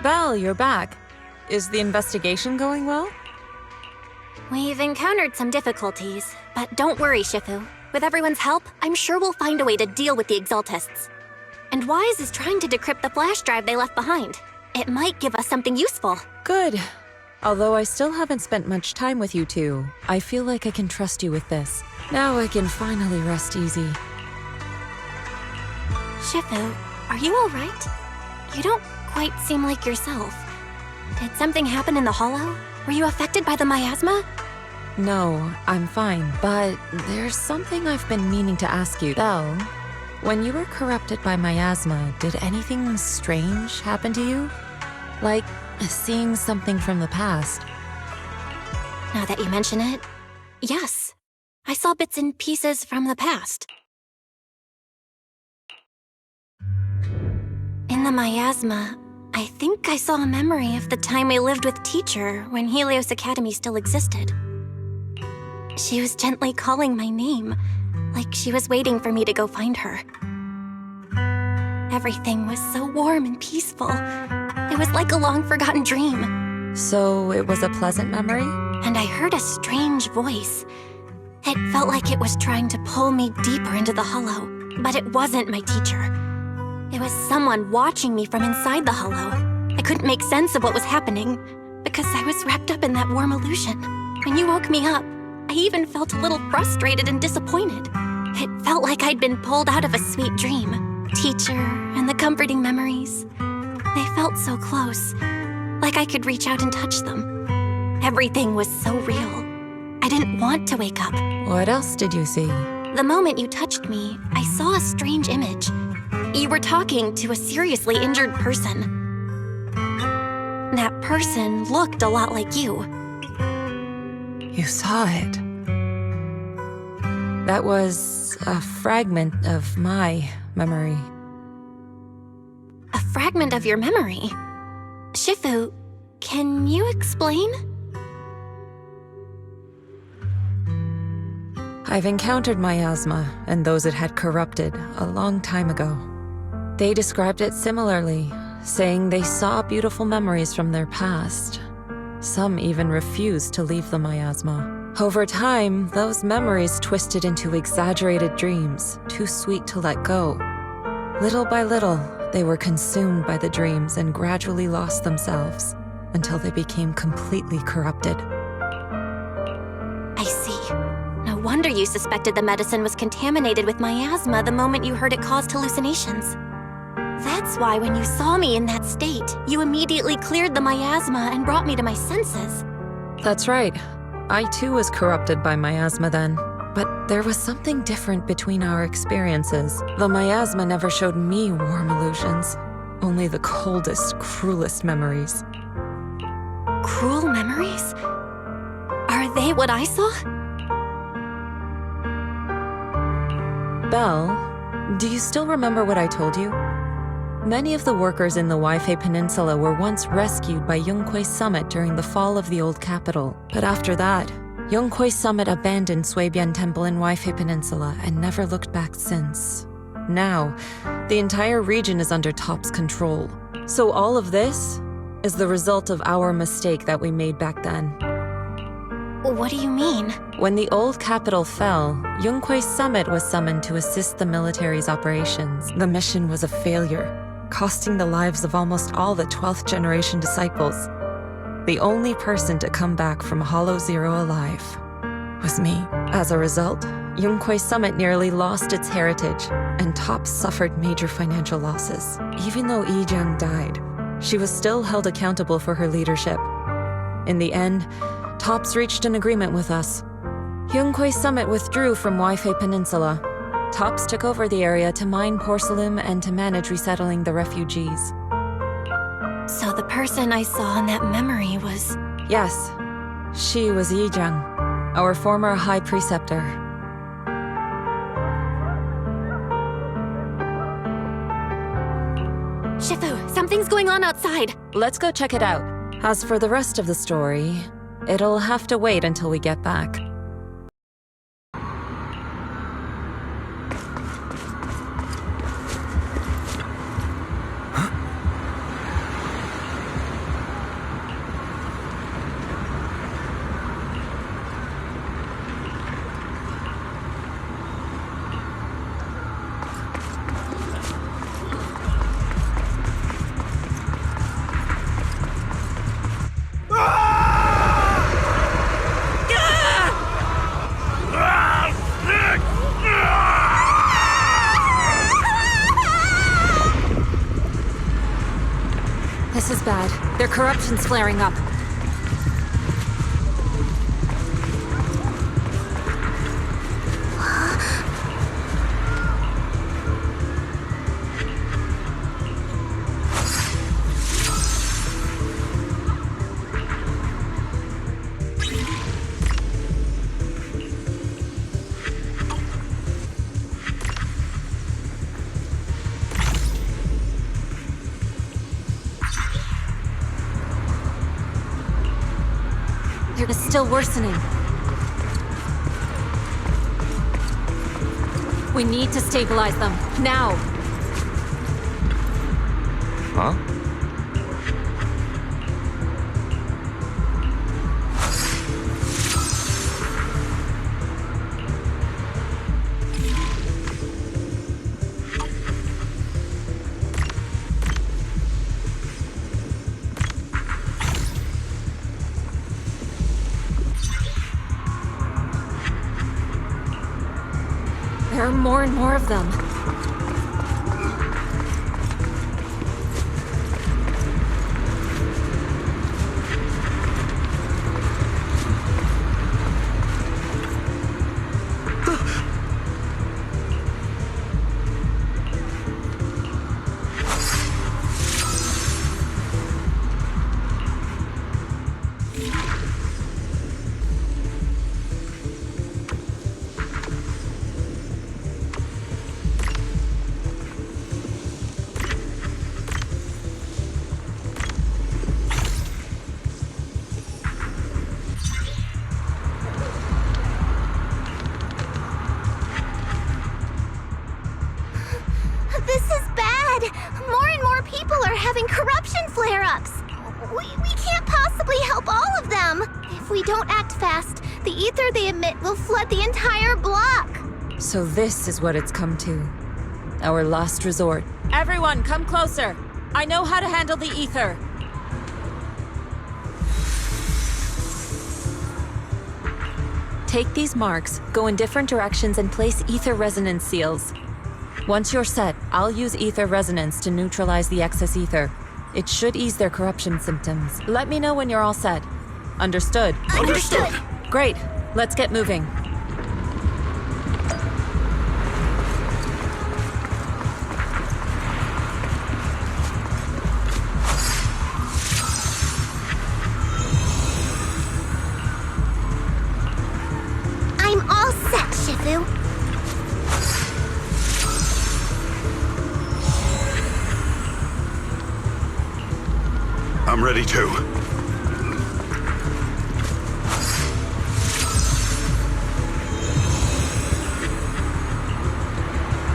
[SPEAKER 9] Belle, you're back. Is the investigation going well?
[SPEAKER 1] We've encountered some difficulties, but don't worry, Shifu. With everyone's help, I'm sure we'll find a way to deal with the Exaltists. And Wise is trying to decrypt the flash drive they left behind. It might give us something useful.
[SPEAKER 9] Good. Although I still haven't spent much time with you two, I feel like I can trust you with this. Now I can finally rest easy.
[SPEAKER 1] Shifu, are you alright? You don't quite seem like yourself. Did something happen in the Hollow? Were you affected by the miasma?
[SPEAKER 9] No, I'm fine, but there's something I've been meaning to ask you. Belle, when you were corrupted by miasma, did anything strange happen to you? Like seeing something from the past?
[SPEAKER 1] Now that you mention it, yes. I saw bits and pieces from the past. In the miasma, I think I saw a memory of the time we lived with Teacher when Helios Academy still existed. She was gently calling my name, like she was waiting for me to go find her. Everything was so warm and peaceful. It was like a long-forgotten dream.
[SPEAKER 9] So it was a pleasant memory?
[SPEAKER 1] And I heard a strange voice. It felt like it was trying to pull me deeper into the Hollow, but it wasn't my teacher. It was someone watching me from inside the Hollow. I couldn't make sense of what was happening, because I was wrapped up in that warm illusion. When you woke me up, I even felt a little frustrated and disappointed. It felt like I'd been pulled out of a sweet dream. Teacher and the comforting memories. They felt so close, like I could reach out and touch them. Everything was so real. I didn't want to wake up.
[SPEAKER 9] What else did you see?
[SPEAKER 1] The moment you touched me, I saw a strange image. You were talking to a seriously injured person. That person looked a lot like you.
[SPEAKER 9] You saw it. That was a fragment of my memory.
[SPEAKER 1] A fragment of your memory? Shifu, can you explain?
[SPEAKER 9] I've encountered miasma and those it had corrupted a long time ago. They described it similarly, saying they saw beautiful memories from their past. Some even refused to leave the miasma. Over time, those memories twisted into exaggerated dreams, too sweet to let go. Little by little, they were consumed by the dreams and gradually lost themselves, until they became completely corrupted.
[SPEAKER 1] I see. No wonder you suspected the medicine was contaminated with miasma the moment you heard it caused hallucinations. That's why when you saw me in that state, you immediately cleared the miasma and brought me to my senses.
[SPEAKER 9] That's right. I too was corrupted by miasma then. But there was something different between our experiences. The miasma never showed me warm illusions, only the coldest, cruelest memories.
[SPEAKER 1] Cruel memories? Are they what I saw?
[SPEAKER 9] Belle, do you still remember what I told you? Many of the workers in the Wi-Fi Peninsula were once rescued by Yonghui Summit during the fall of the old capital. But after that, Yonghui Summit abandoned Shuibian Temple in Wi-Fi Peninsula and never looked back since. Now, the entire region is under TOP's control. So all of this, is the result of our mistake that we made back then.
[SPEAKER 1] What do you mean?
[SPEAKER 9] When the old capital fell, Yunque's summit was summoned to assist the military's operations. The mission was a failure, costing the lives of almost all the 12th generation disciples. The only person to come back from Hollow Zero alive was me. As a result, Yunque's summit nearly lost its heritage, and TOPS suffered major financial losses. Even though Yijiang died, she was still held accountable for her leadership. In the end, TOPS reached an agreement with us. Yunque's summit withdrew from Waifei Peninsula. TOPS took over the area to mine porcelain and to manage resettling the refugees.
[SPEAKER 1] So the person I saw in that memory was...
[SPEAKER 9] Yes, she was Yijiang, our former high preceptor.
[SPEAKER 1] Shifu, something's going on outside.
[SPEAKER 9] Let's go check it out. As for the rest of the story, it'll have to wait until we get back.
[SPEAKER 3] This is bad. Their corruption's flaring up. They're still worsening. We need to stabilize them, now!
[SPEAKER 7] Huh?
[SPEAKER 3] There are more and more of them.
[SPEAKER 2] This is bad! More and more people are having corruption flare-ups! We can't possibly help all of them! If we don't act fast, the ether they emit will flood the entire block!
[SPEAKER 9] So this is what it's come to. Our last resort. Everyone, come closer! I know how to handle the ether! Take these marks, go in different directions, and place ether resonance seals. Once you're set, I'll use ether resonance to neutralize the excess ether. It should ease their corruption symptoms. Let me know when you're all set. Understood?
[SPEAKER 2] Understood!
[SPEAKER 9] Great. Let's get moving.
[SPEAKER 2] I'm all set, Shifu.
[SPEAKER 10] I'm ready too.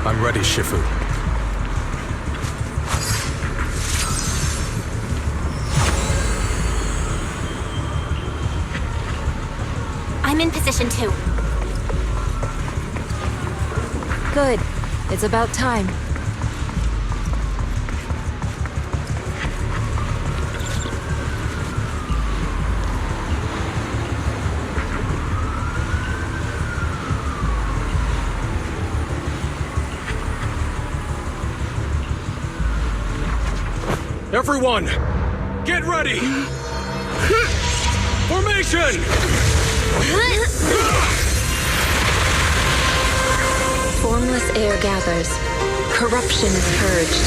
[SPEAKER 8] I'm ready, Shifu.
[SPEAKER 1] I'm in position too.
[SPEAKER 9] Good. It's about time.
[SPEAKER 6] Everyone, get ready! Formation!
[SPEAKER 9] Formless air gathers. Corruption is purged.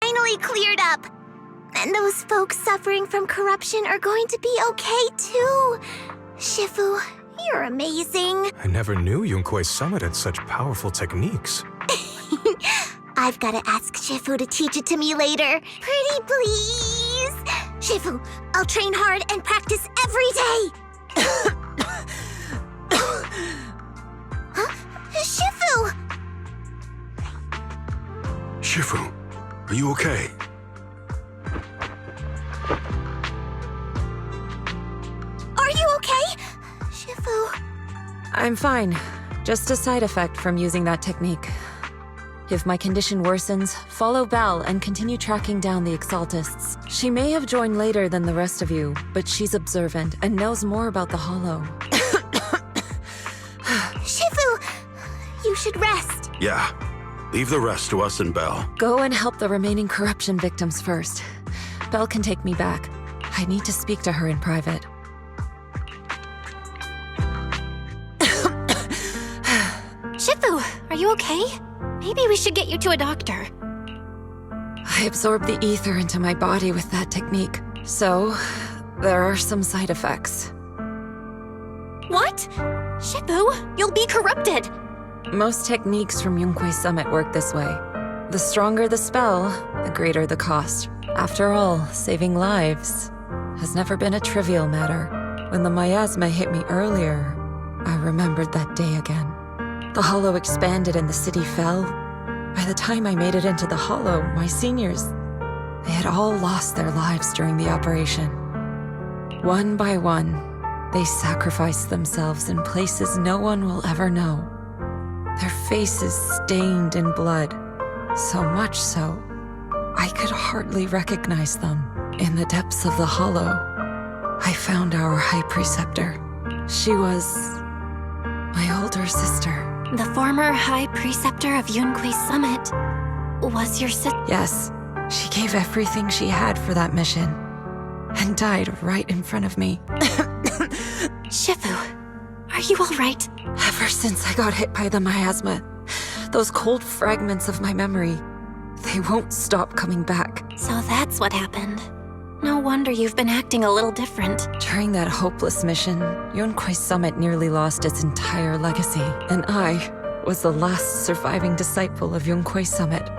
[SPEAKER 2] Finally cleared up. And those folks suffering from corruption are going to be okay too. Shifu, you're amazing.
[SPEAKER 8] I never knew Yunque's summit had such powerful techniques.
[SPEAKER 2] I've got to ask Shifu to teach it to me later. Pretty please. Shifu, I'll train hard and practice every day. Huh? Shifu!
[SPEAKER 10] Shifu, are you okay?
[SPEAKER 2] Are you okay? Shifu.
[SPEAKER 9] I'm fine. Just a side effect from using that technique. If my condition worsens, follow Belle and continue tracking down the Exaltists. She may have joined later than the rest of you, but she's observant and knows more about the Hollow.
[SPEAKER 2] Shifu, you should rest.
[SPEAKER 10] Yeah. Leave the rest to us and Belle.
[SPEAKER 9] Go and help the remaining corruption victims first. Belle can take me back. I need to speak to her in private.
[SPEAKER 1] Shifu, are you okay? Maybe we should get you to a doctor.
[SPEAKER 9] I absorbed the ether into my body with that technique, so there are some side effects.
[SPEAKER 1] What? Shifu, you'll be corrupted.
[SPEAKER 9] Most techniques from Yunque's summit work this way. The stronger the spell, the greater the cost. After all, saving lives has never been a trivial matter. When the miasma hit me earlier, I remembered that day again. The Hollow expanded and the city fell. By the time I made it into the Hollow, my seniors, they had all lost their lives during the operation. One by one, they sacrificed themselves in places no one will ever know. Their faces stained in blood, so much so, I could hardly recognize them. In the depths of the Hollow, I found our High Preceptor. She was my older sister.
[SPEAKER 1] The former High Preceptor of Yunque's summit was your sister?
[SPEAKER 9] Yes, she gave everything she had for that mission, and died right in front of me.
[SPEAKER 1] Shifu, are you all right?
[SPEAKER 9] Ever since I got hit by the miasma, those cold fragments of my memory, they won't stop coming back.
[SPEAKER 1] So that's what happened. No wonder you've been acting a little different.
[SPEAKER 9] During that hopeless mission, Yunque's summit nearly lost its entire legacy, and I was the last surviving disciple of Yunque's summit.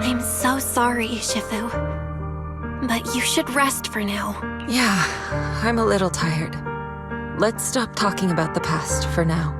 [SPEAKER 1] I'm so sorry, Shifu. But you should rest for now.
[SPEAKER 9] Yeah, I'm a little tired. Let's stop talking about the past for now.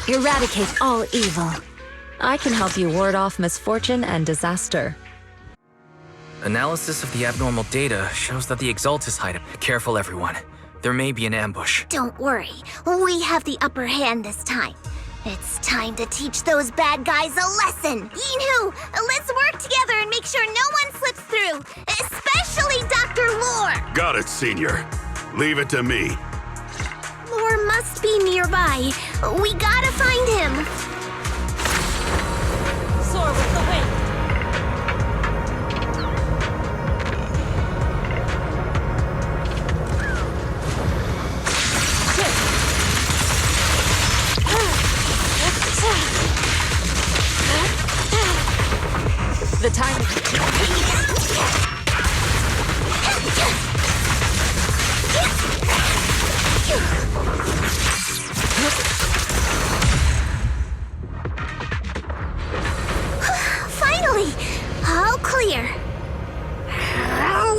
[SPEAKER 9] Eradicate all evil. I can help you ward off misfortune and disaster.
[SPEAKER 7] Analysis of the abnormal data shows that the Exaltus hideout. Careful, everyone. There may be an ambush.
[SPEAKER 2] Don't worry, we have the upper hand this time. It's time to teach those bad guys a lesson. Yinhu, let's work together and make sure no one slips through, especially Dr. Lore.
[SPEAKER 10] Got it, Senior. Leave it to me.
[SPEAKER 2] Lore must be nearby. We gotta find him.
[SPEAKER 9] Soar with the wind. The time.
[SPEAKER 2] Finally! All clear.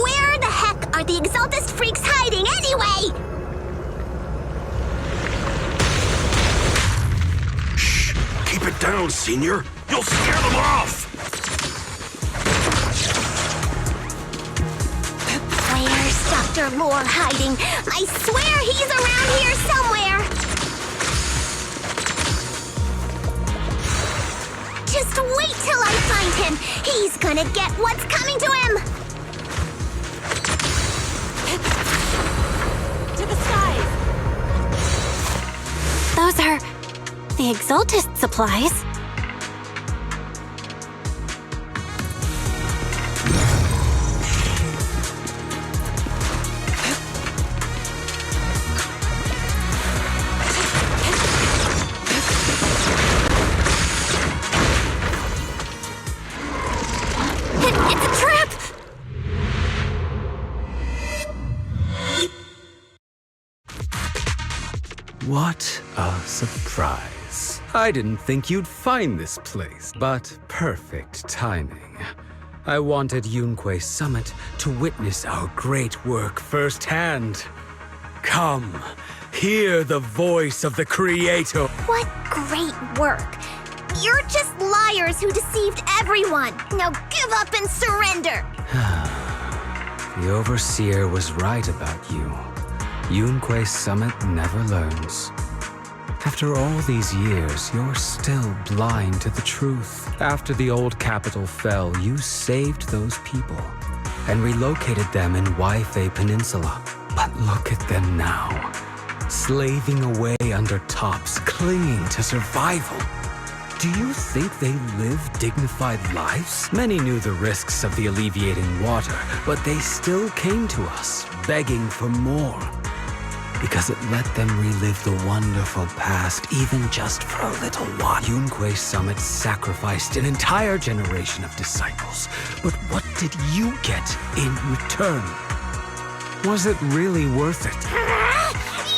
[SPEAKER 2] Where the heck are the Exaltus freaks hiding anyway?
[SPEAKER 10] Shh! Keep it down, Senior. You'll scare them off!
[SPEAKER 2] Where's Dr. Lore hiding? I swear he's around here somewhere! Just wait till I find him! He's gonna get what's coming to him!
[SPEAKER 9] To the skies!
[SPEAKER 1] Those are the Exaltus supplies. It's a trap!
[SPEAKER 4] What a surprise. I didn't think you'd find this place, but perfect timing. I wanted Yunque Summit to witness our great work firsthand. Come, hear the voice of the Creator.
[SPEAKER 2] What great work! You're just liars who deceived everyone! Now give up and surrender!
[SPEAKER 4] The Overseer was right about you. Yunque Summit never learns. After all these years, you're still blind to the truth. After the old capital fell, you saved those people and relocated them in Waifei Peninsula. But look at them now, slaving away under tops, clinging to survival. Do you think they live dignified lives? Many knew the risks of the alleviating water, but they still came to us, begging for more. Because it let them relive the wonderful past, even just for a little while. Yunque Summit sacrificed an entire generation of disciples. But what did you get in return? Was it really worth it?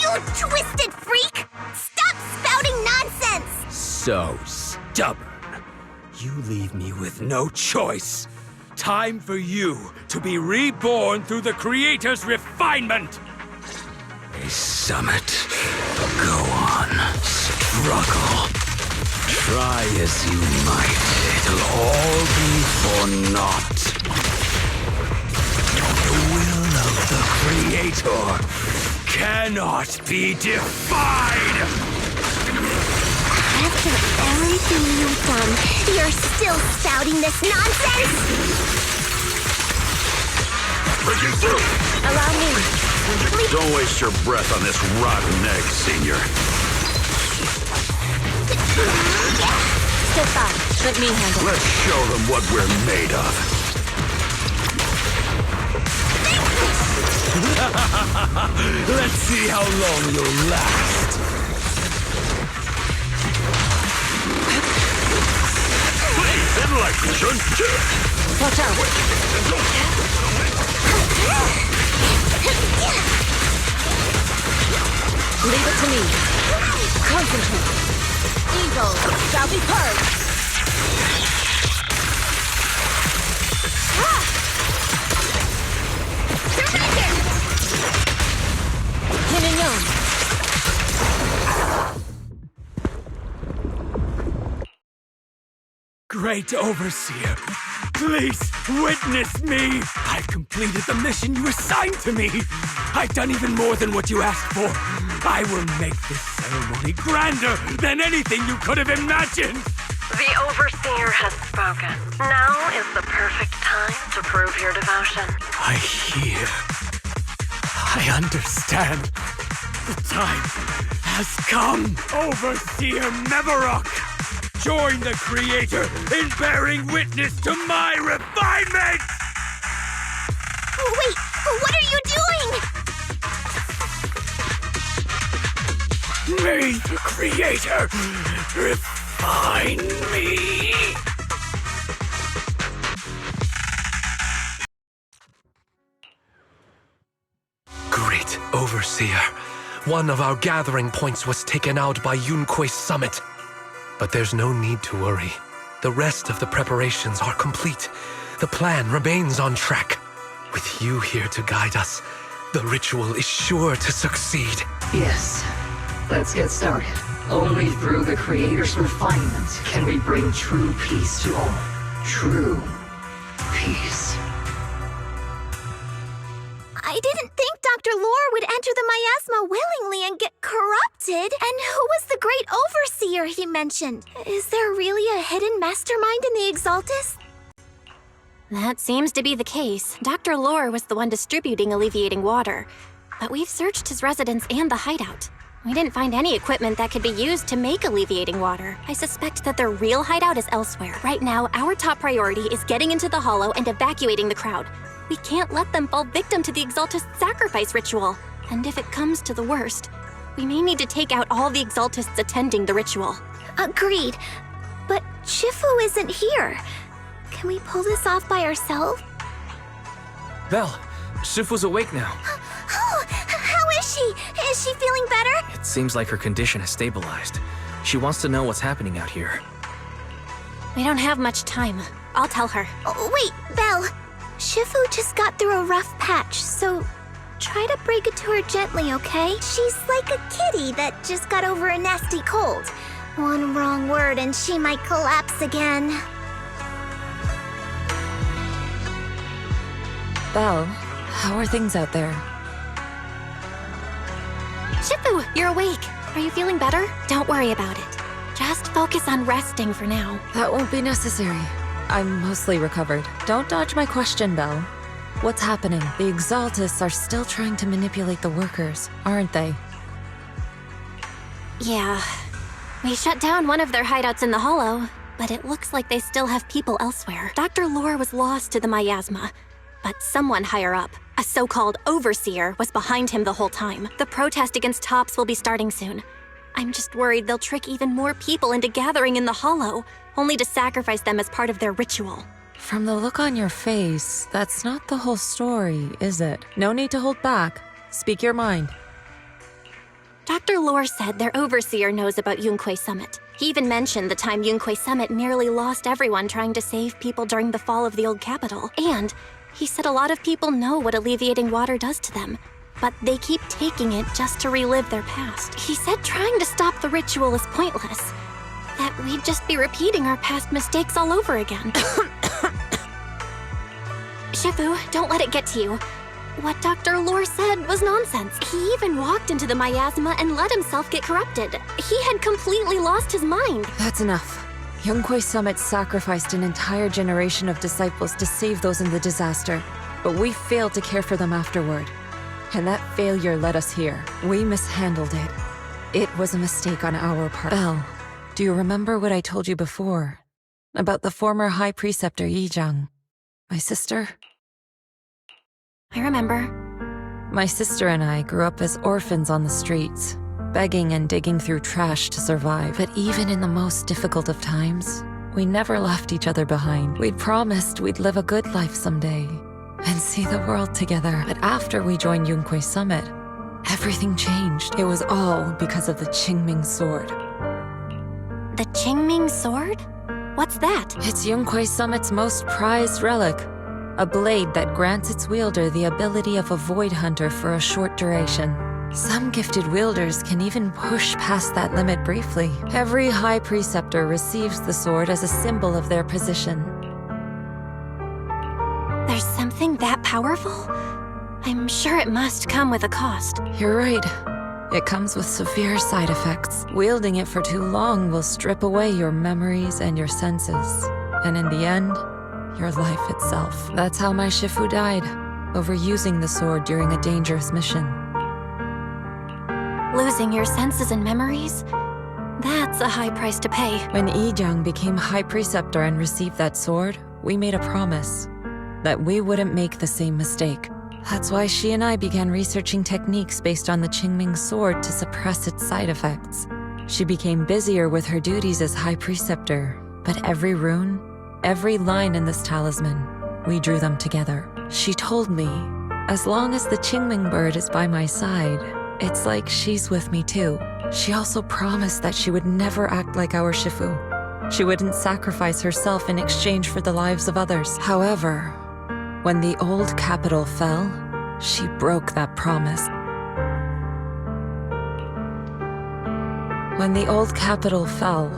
[SPEAKER 2] You twisted freak! Stop spouting nonsense!
[SPEAKER 4] So stubborn. You leave me with no choice. Time for you to be reborn through the Creator's refinement. A summit. Go on. Struggle. Try as you might, it'll all be for naught. The will of the Creator cannot be defied!
[SPEAKER 2] After everything you've done, you're still spouting this nonsense?
[SPEAKER 10] Breaking through!
[SPEAKER 2] Allow me.
[SPEAKER 10] Don't waste your breath on this rotten egg, Senior.
[SPEAKER 9] Step back. Let me handle it.
[SPEAKER 10] Let's show them what we're made of.
[SPEAKER 4] Let's see how long you'll last.
[SPEAKER 10] Please, enlighten.
[SPEAKER 9] Watch out. Leave it to me. Concentrate. Evil shall be purged.
[SPEAKER 2] Surrender!
[SPEAKER 9] Yin and yang.
[SPEAKER 4] Great Overseer, please witness me! I've completed the mission you assigned to me! I've done even more than what you asked for! I will make this ceremony grander than anything you could have imagined!
[SPEAKER 14] The Overseer has spoken. Now is the perfect time to prove your devotion.
[SPEAKER 4] I hear. I understand. The time has come! Overseer Mevarok! Join the Creator in bearing witness to my refinement!
[SPEAKER 2] Wait, what are you doing?
[SPEAKER 4] May the Creator refine me!
[SPEAKER 12] Great Overseer. One of our gathering points was taken out by Yunque's summit. But there's no need to worry. The rest of the preparations are complete. The plan remains on track. With you here to guide us, the ritual is sure to succeed.
[SPEAKER 15] Yes. Let's get started. Only through the Creator's refinement can we bring true peace to all. True peace.
[SPEAKER 2] I didn't think Dr. Lore would enter the miasma willingly and get corrupted. And who was the great overseer he mentioned? Is there really a hidden mastermind in the Exaltus?
[SPEAKER 1] That seems to be the case. Dr. Lore was the one distributing alleviating water. But we've searched his residence and the hideout. We didn't find any equipment that could be used to make alleviating water. I suspect that their real hideout is elsewhere. Right now, our top priority is getting into the hollow and evacuating the crowd. We can't let them fall victim to the Exaltist sacrifice ritual. And if it comes to the worst, we may need to take out all the Exaltists attending the ritual.
[SPEAKER 2] Agreed. But Shifu isn't here. Can we pull this off by ourselves?
[SPEAKER 7] Belle, Shifu's awake now.
[SPEAKER 2] Oh, how is she? Is she feeling better?
[SPEAKER 7] It seems like her condition has stabilized. She wants to know what's happening out here.
[SPEAKER 1] We don't have much time. I'll tell her.
[SPEAKER 2] Oh, wait, Belle. Shifu just got through a rough patch, so try to break it to her gently, okay? She's like a kitty that just got over a nasty cold. One wrong word and she might collapse again.
[SPEAKER 9] Belle, how are things out there?
[SPEAKER 1] Shifu, you're awake. Are you feeling better? Don't worry about it. Just focus on resting for now.
[SPEAKER 9] That won't be necessary. I'm mostly recovered. Don't dodge my question, Belle. What's happening? The Exaltists are still trying to manipulate the workers, aren't they?
[SPEAKER 1] Yeah. We shut down one of their hideouts in the hollow, but it looks like they still have people elsewhere. Dr. Lore was lost to the miasma, but someone higher up, a so-called overseer, was behind him the whole time. The protest against Tops will be starting soon. I'm just worried they'll trick even more people into gathering in the hollow, only to sacrifice them as part of their ritual.
[SPEAKER 9] From the look on your face, that's not the whole story, is it? No need to hold back. Speak your mind.
[SPEAKER 1] Dr. Lore said their overseer knows about Yunque's summit. He even mentioned the time Yunque's summit nearly lost everyone trying to save people during the fall of the old capital. And he said a lot of people know what alleviating water does to them, but they keep taking it just to relive their past. He said trying to stop the ritual is pointless. that we'd just be repeating our past mistakes all over again. Shifu, don't let it get to you. What Dr. Lore said was nonsense. He even walked into the miasma and let himself get corrupted. He had completely lost his mind.
[SPEAKER 9] That's enough. Yunkwei Summit sacrificed an entire generation of disciples to save those in the disaster, but we failed to care for them afterward. And that failure led us here. We mishandled it. It was a mistake on our part. Belle, do you remember what I told you before? About the former High Preceptor Yijang? My sister?
[SPEAKER 1] I remember.
[SPEAKER 9] My sister and I grew up as orphans on the streets, begging and digging through trash to survive. But even in the most difficult of times, we never left each other behind. We'd promised we'd live a good life someday and see the world together. But after we joined Yunkwei Summit, everything changed. It was all because of the Qingming Sword.
[SPEAKER 1] The Qingming Sword? What's that?
[SPEAKER 9] It's Yunkwei Summit's most prized relic. A blade that grants its wielder the ability of a void hunter for a short duration. Some gifted wielders can even push past that limit briefly. Every High Preceptor receives the sword as a symbol of their position.
[SPEAKER 1] There's something that powerful? I'm sure it must come with a cost.
[SPEAKER 9] You're right. It comes with severe side effects. Wielding it for too long will strip away your memories and your senses. And in the end, your life itself. That's how my Shifu died, overusing the sword during a dangerous mission.
[SPEAKER 1] Losing your senses and memories? That's a high price to pay.
[SPEAKER 9] When Yijang became High Preceptor and received that sword, we made a promise that we wouldn't make the same mistake. That's why she and I began researching techniques based on the Qingming Sword to suppress its side effects. She became busier with her duties as High Preceptor, but every rune, every line in this talisman, we drew them together. She told me, as long as the Qingming bird is by my side, it's like she's with me too. She also promised that she would never act like our Shifu. She wouldn't sacrifice herself in exchange for the lives of others. However, when the old capital fell, she broke that promise. When the old capital fell,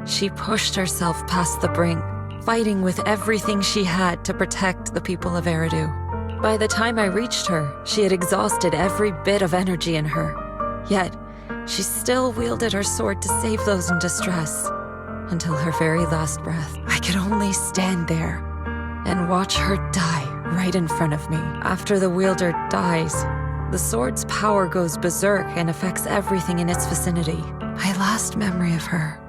[SPEAKER 9] she pushed herself past the brink, fighting with everything she had to protect the people of Eridu. By the time I reached her, she had exhausted every bit of energy in her. Yet, she still wielded her sword to save those in distress. Until her very last breath, I could only stand there and watch her die right in front of me. After the wielder dies, the sword's power goes berserk and affects everything in its vicinity. My last memory of her,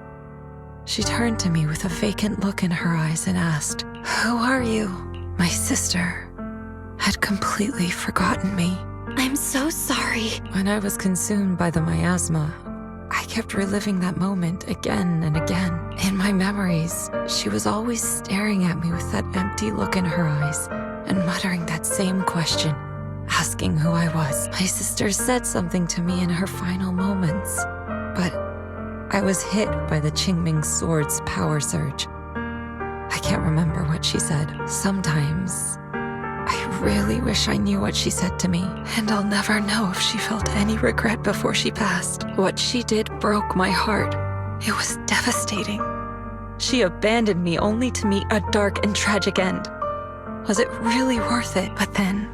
[SPEAKER 9] she turned to me with a vacant look in her eyes and asked, "Who are you?" My sister had completely forgotten me.
[SPEAKER 1] I'm so sorry.
[SPEAKER 9] When I was consumed by the miasma, I kept reliving that moment again and again. In my memories, she was always staring at me with that empty look in her eyes and muttering that same question, asking who I was. My sister said something to me in her final moments, but I was hit by the Qingming Sword's power surge. I can't remember what she said. Sometimes, I really wish I knew what she said to me, and I'll never know if she felt any regret before she passed. What she did broke my heart. It was devastating. She abandoned me only to meet a dark and tragic end. Was it really worth it? But then,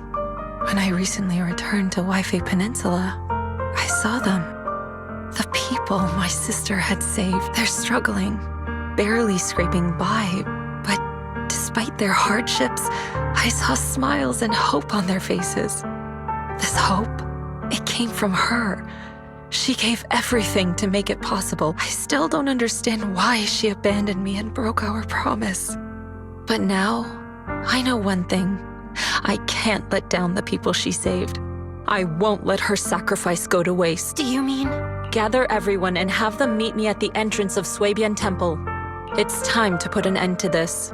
[SPEAKER 9] when I recently returned to Waifei Peninsula, I saw them. The people my sister had saved. They're struggling, barely scraping by, but despite their hardships, I saw smiles and hope on their faces. This hope, it came from her. She gave everything to make it possible. I still don't understand why she abandoned me and broke our promise. But now, I know one thing. I can't let down the people she saved. I won't let her sacrifice go to waste.
[SPEAKER 1] Do you mean?
[SPEAKER 9] Gather everyone and have them meet me at the entrance of Swabian Temple. It's time to put an end to this.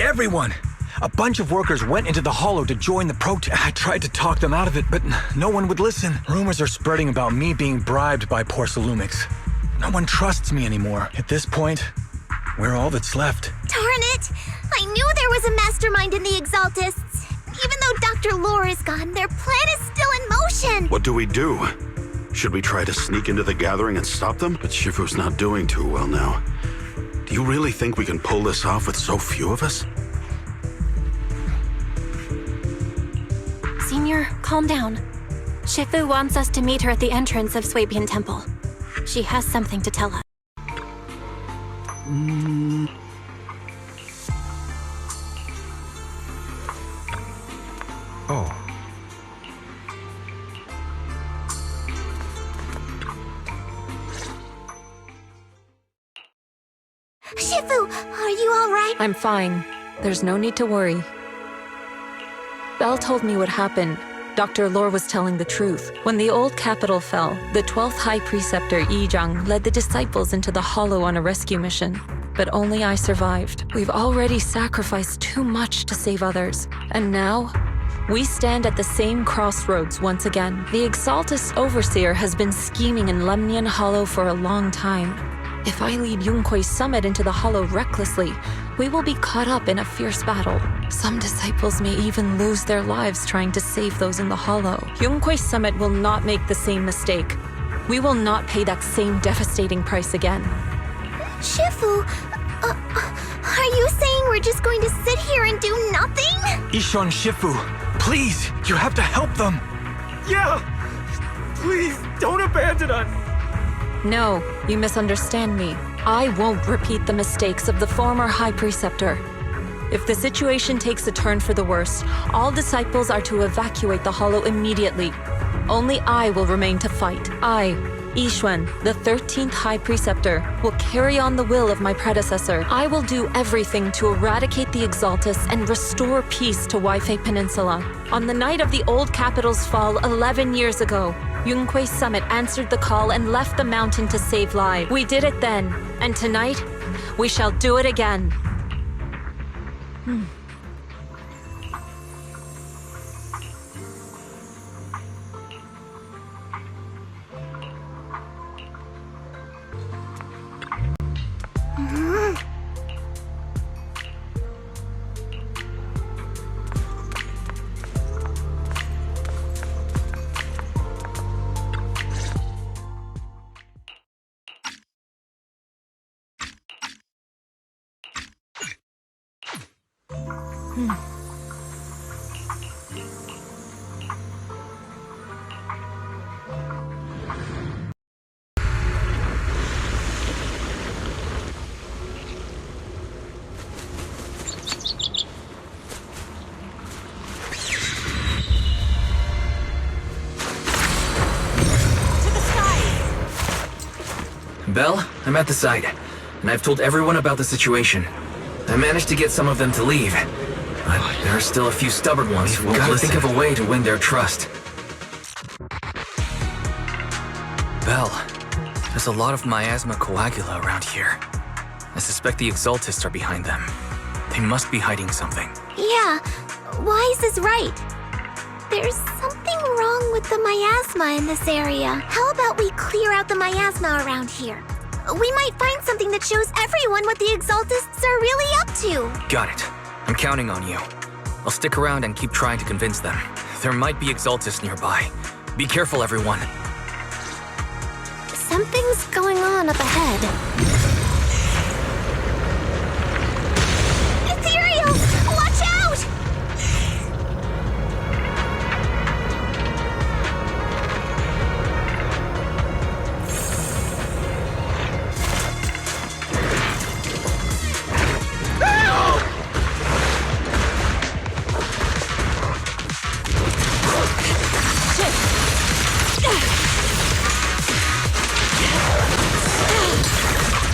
[SPEAKER 5] Everyone! A bunch of workers went into the hollow to join the protest. I tried to talk them out of it, but no one would listen. Rumors are spreading about me being bribed by Porcelumix. No one trusts me anymore. At this point, we're all that's left.
[SPEAKER 2] Darn it! I knew there was a mastermind in the Exaltists. Even though Dr. Lore is gone, their plan is still in motion.
[SPEAKER 10] What do we do? Should we try to sneak into the gathering and stop them? But Shifu's not doing too well now. Do you really think we can pull this off with so few of us?
[SPEAKER 1] Senior, calm down. Shifu wants us to meet her at the entrance of Swabian Temple. She has something to tell us.
[SPEAKER 8] Oh.
[SPEAKER 2] Shifu, are you alright?
[SPEAKER 9] I'm fine. There's no need to worry. Belle told me what happened. Dr. Lore was telling the truth. When the old capital fell, the 12th High Preceptor Yi Zhang led the disciples into the Hollow on a rescue mission. But only I survived. We've already sacrificed too much to save others. And now, we stand at the same crossroads once again. The Exaltus Overseer has been scheming in Lemnian Hollow for a long time. If I lead Yunkui's summit into the Hollow recklessly, we will be caught up in a fierce battle. Some disciples may even lose their lives trying to save those in the Hollow. Yunkui's summit will not make the same mistake. We will not pay that same devastating price again.
[SPEAKER 2] Shifu, are you saying we're just going to sit here and do nothing?
[SPEAKER 5] Ishon Shifu, please, you have to help them.
[SPEAKER 11] Yeah! Please, don't abandon us!
[SPEAKER 9] No, you misunderstand me. I won't repeat the mistakes of the former High Preceptor. If the situation takes a turn for the worse, all disciples are to evacuate the Hollow immediately. Only I will remain to fight. I, Yixuan, the 13th High Preceptor, will carry on the will of my predecessor. I will do everything to eradicate the Exaltus and restore peace to Waifei Peninsula. On the night of the old capital's fall 11 years ago, Yunkui's summit answered the call and left the mountain to save lives. We did it then, and tonight, we shall do it again.
[SPEAKER 7] Belle, I'm at the site, and I've told everyone about the situation. I managed to get some of them to leave, but there are still a few stubborn ones who gotta think of a way to win their trust. Belle, there's a lot of miasma coagula around here. I suspect the Exaltists are behind them. They must be hiding something.
[SPEAKER 2] Yeah, Wise is right. There's something wrong with the miasma in this area. How about we clear out the miasma around here? We might find something that shows everyone what the Exaltists are really up to.
[SPEAKER 7] Got it. I'm counting on you. I'll stick around and keep trying to convince them. There might be Exaltists nearby. Be careful, everyone.
[SPEAKER 1] Something's going on up ahead.
[SPEAKER 2] Ethereals! Watch out!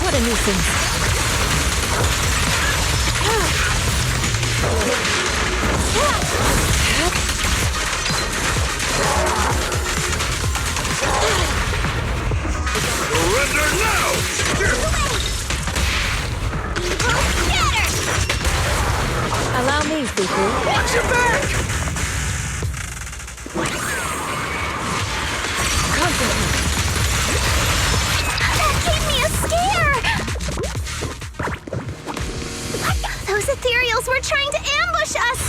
[SPEAKER 9] What a nuisance.
[SPEAKER 10] Surrender now!
[SPEAKER 9] Allow me, Fufu.
[SPEAKER 11] Watch your back!
[SPEAKER 2] That gave me a scare! Those ethereals were trying to ambush us!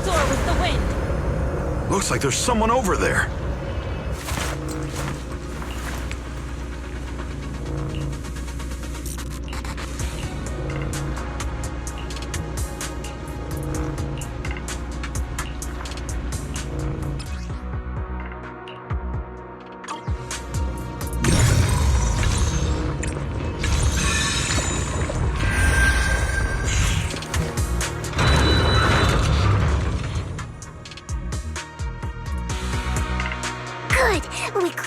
[SPEAKER 9] Soar with the wind.
[SPEAKER 10] Looks like there's someone over there.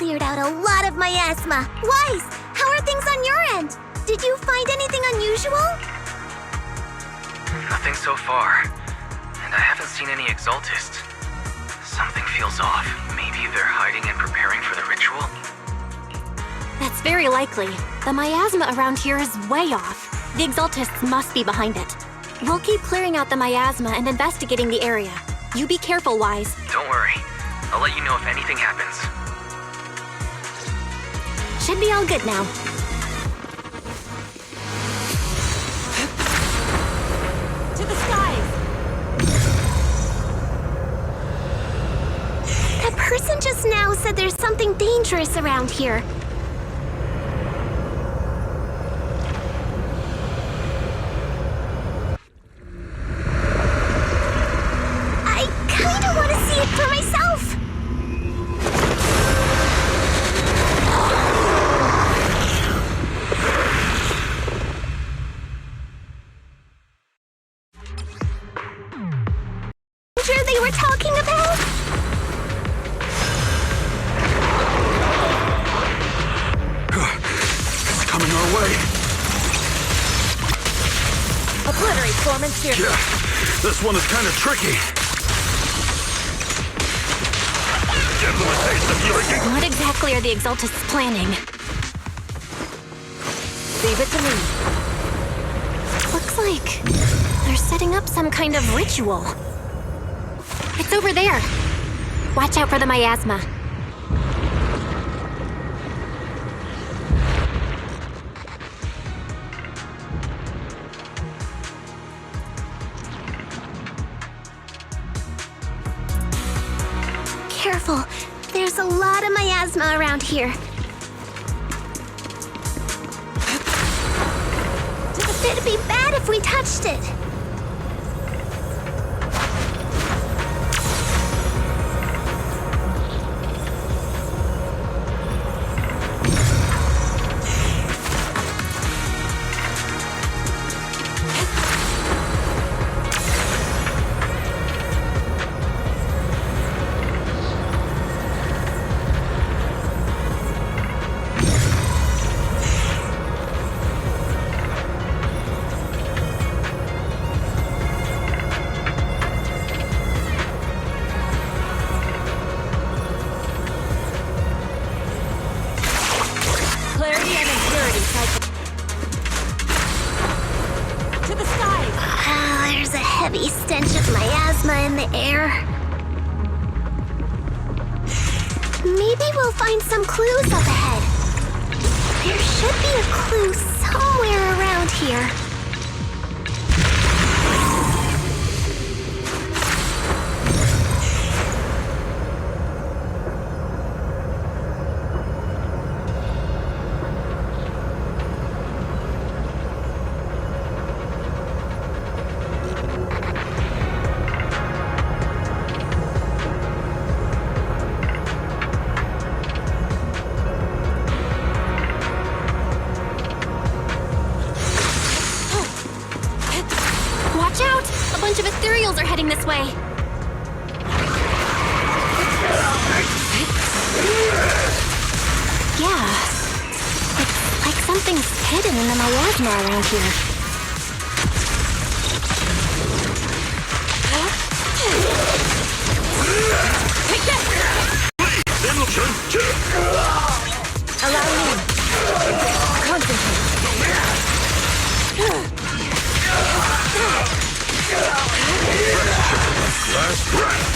[SPEAKER 2] cleared out a lot of miasma. Wise, how are things on your end? Did you find anything unusual?
[SPEAKER 7] Nothing so far. And I haven't seen any Exaltists. Something feels off. Maybe they're hiding and preparing for the ritual?
[SPEAKER 1] That's very likely. The miasma around here is way off. The Exaltists must be behind it. We'll keep clearing out the miasma and investigating the area. You be careful, Wise.
[SPEAKER 7] Don't worry. I'll let you know if anything happens.
[SPEAKER 1] Should be all good now.
[SPEAKER 3] To the skies!
[SPEAKER 2] That person just now said there's something dangerous around here. I kinda want to see it for myself. Danger they were talking about?
[SPEAKER 10] It's coming our way.
[SPEAKER 3] Obliterate Foreman's here.
[SPEAKER 10] Yeah, this one is kind of tricky. Give them a taste of your...
[SPEAKER 1] What exactly are the Exaltists planning?
[SPEAKER 3] Leave it to me.
[SPEAKER 1] Looks like they're setting up some kind of ritual. It's over there. Watch out for the miasma.
[SPEAKER 2] Careful. There's a lot of miasma around here. It'd be bad if we touched it.
[SPEAKER 3] Clarity and impurity cycle. To the skies!
[SPEAKER 2] Ah, there's a heavy stench of miasma in the air. Maybe we'll find some clues up ahead. There should be a clue somewhere around here.
[SPEAKER 1] Watch out! A bunch of ethereals are heading this way. Yeah. It's like something's hidden in the miasma around here.
[SPEAKER 3] Take this! Allow me. Concentrate.
[SPEAKER 10] Last breath.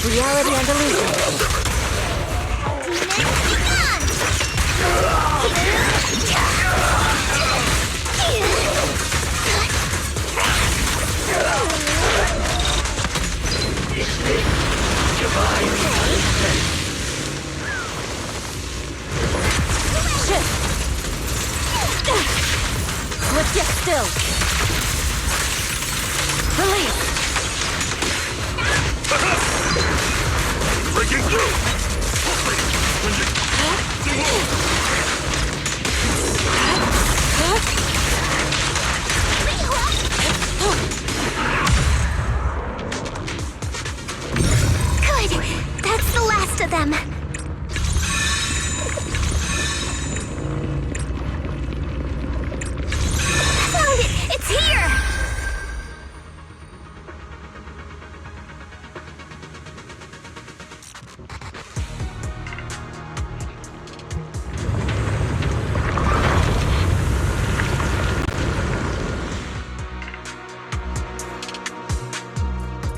[SPEAKER 3] Reality and illusion. Let's get still. Release.
[SPEAKER 10] Breaking through.
[SPEAKER 2] Good. That's the last of them.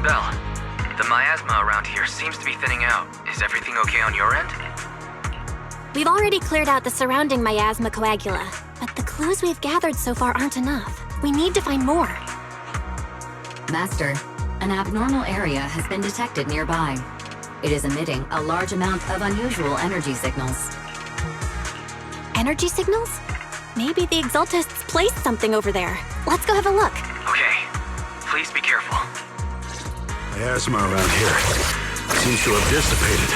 [SPEAKER 7] Belle, the miasma around here seems to be thinning out. Is everything okay on your end?
[SPEAKER 1] We've already cleared out the surrounding miasma coagula, but the clues we've gathered so far aren't enough. We need to find more.
[SPEAKER 13] Master, an abnormal area has been detected nearby. It is emitting a large amount of unusual energy signals.
[SPEAKER 1] Energy signals? Maybe the Exaltists placed something over there. Let's go have a look.
[SPEAKER 7] Okay. Please be careful.
[SPEAKER 10] Miasma around here seems to have dissipated.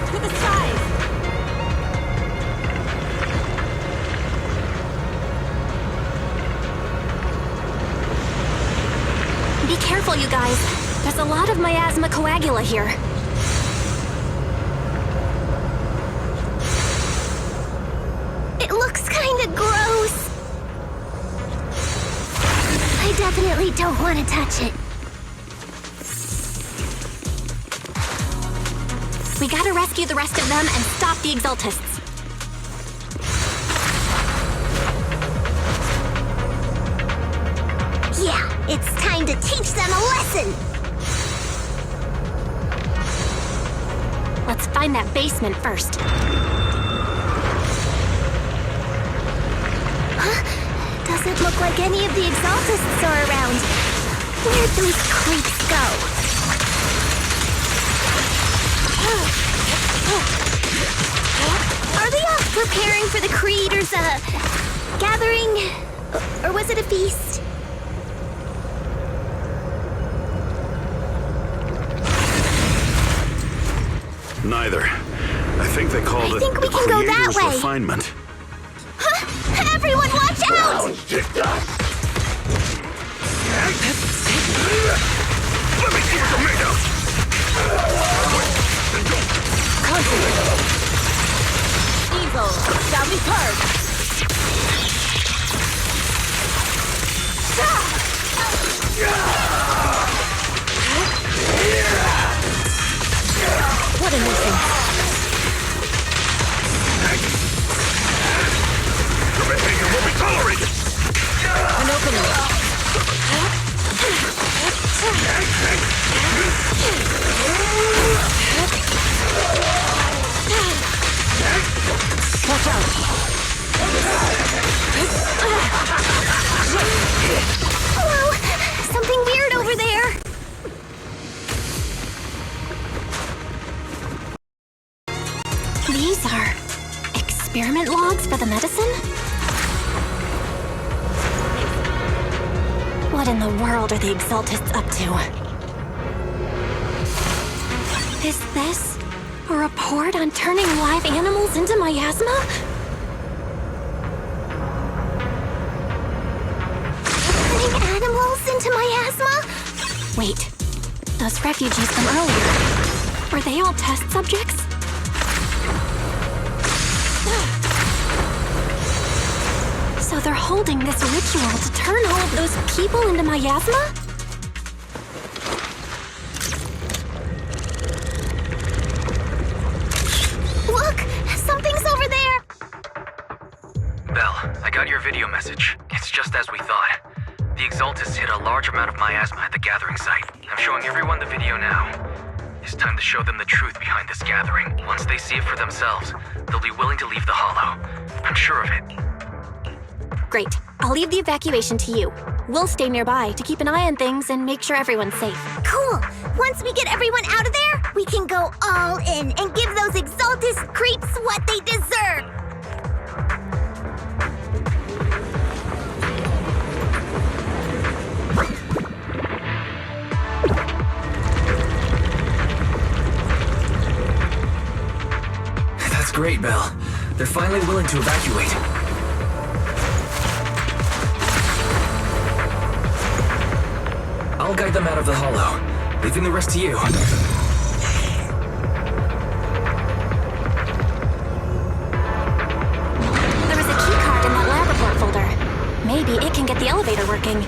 [SPEAKER 1] To the side! Be careful, you guys. There's a lot of miasma coagula here.
[SPEAKER 2] It looks kinda gross. I definitely don't want to touch it.
[SPEAKER 1] We gotta rescue the rest of them and stop the Exaltists.
[SPEAKER 2] Yeah, it's time to teach them a lesson.
[SPEAKER 1] Let's find that basement first.
[SPEAKER 2] Doesn't look like any of the Exaltists are around. Where'd those creeps go? Are they off preparing for the Creator's, gathering? Or was it a feast?
[SPEAKER 10] Neither. I think they called it
[SPEAKER 2] think we
[SPEAKER 10] the
[SPEAKER 2] can go that
[SPEAKER 10] Creator's
[SPEAKER 2] way.
[SPEAKER 10] refinement.
[SPEAKER 2] Everyone watch out!
[SPEAKER 10] Let me see what you're made of!
[SPEAKER 3] Evil shall be purged. What a nuisance.
[SPEAKER 10] Your behavior will be tolerated!
[SPEAKER 3] An opening. Watch out.
[SPEAKER 2] Whoa! Something weird over there!
[SPEAKER 1] These are experiment logs for the medicine? What in the world are the Exaltists up to? Is this a report on turning live animals into miasma?
[SPEAKER 2] Turning animals into miasma?
[SPEAKER 1] Wait, those refugees from earlier, were they all test subjects? So they're holding this ritual to turn all of those people into miasma?
[SPEAKER 2] Look! Something's over there!
[SPEAKER 7] Belle, I got your video message. It's just as we thought. The Exaltists hit a large amount of miasma at the gathering site. I'm showing everyone the video now. It's time to show them the truth behind this gathering. Once they see it for themselves, they'll be willing to leave the Hollow. I'm sure of it.
[SPEAKER 1] Great. I'll leave the evacuation to you. We'll stay nearby to keep an eye on things and make sure everyone's safe.
[SPEAKER 2] Cool! Once we get everyone out of there, we can go all in and give those Exaltist creeps what they deserve!
[SPEAKER 7] That's great, Belle. They're finally willing to evacuate. I'll guide them out of the Hollow, leaving the rest to you.
[SPEAKER 1] There was a keycard in that lab report folder. Maybe it can get the elevator working.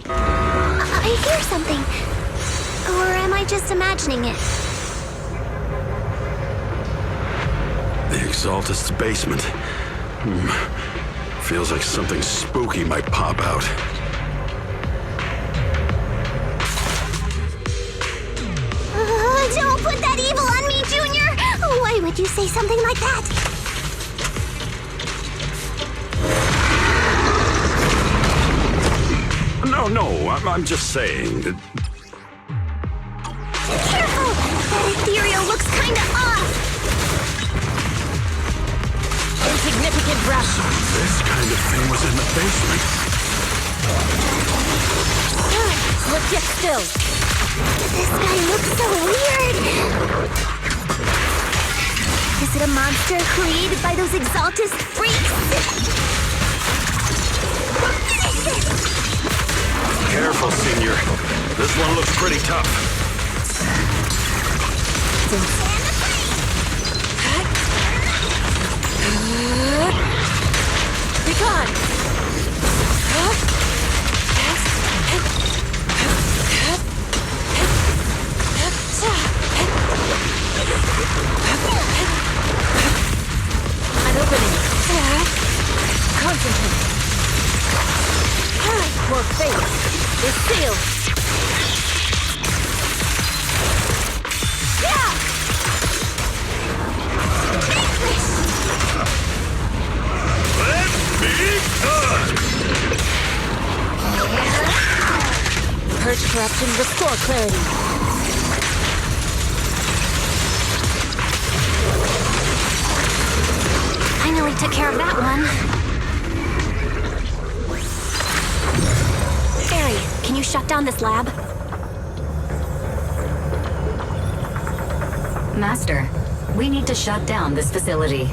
[SPEAKER 2] I hear something. Or am I just imagining it?
[SPEAKER 10] The Exaltist's basement. Feels like something spooky might pop out.
[SPEAKER 2] Don't put that evil on me, Junior! Why would you say something like that?
[SPEAKER 10] No, I'm just saying that...
[SPEAKER 2] Careful! That ethereal looks kinda off!
[SPEAKER 3] Insignificant brush.
[SPEAKER 10] This kind of thing was in the basement.
[SPEAKER 3] Look, get still.
[SPEAKER 2] This guy looks so weird! Is it a monster created by those Exaltus freaks?
[SPEAKER 10] Careful, Senior. This one looks pretty tough.
[SPEAKER 3] Be gone. An opening. Concentrate. Your fate is sealed. Purge corruption, restore clarity.
[SPEAKER 1] Finally took care of that one. Barry, can you shut down this lab?
[SPEAKER 13] Master, we need to shut down this facility.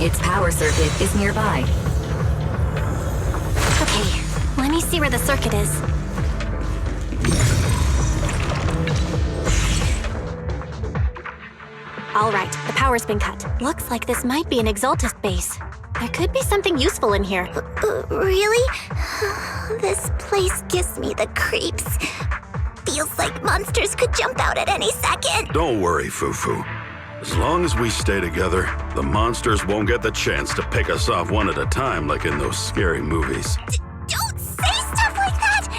[SPEAKER 13] Its power circuit is nearby.
[SPEAKER 1] Okay, let me see where the circuit is. All right, the power's been cut. Looks like this might be an Exaltus base. There could be something useful in here.
[SPEAKER 2] Really? This place gives me the creeps. Feels like monsters could jump out at any second.
[SPEAKER 10] Don't worry, Fufu. As long as we stay together, the monsters won't get the chance to pick us off one at a time like in those scary movies.
[SPEAKER 2] Don't say stuff like that!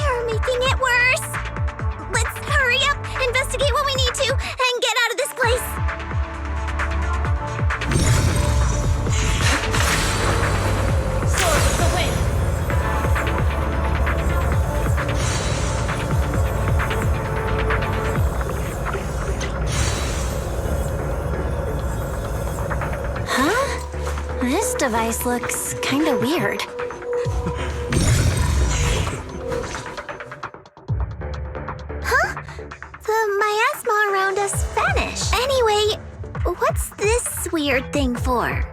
[SPEAKER 2] You're making it worse. Let's hurry up, investigate what we need to, and get out of this place.
[SPEAKER 3] Sword of the wind.
[SPEAKER 1] This device looks kinda weird.
[SPEAKER 2] Huh? The miasma around us vanished. Anyway, what's this weird thing for?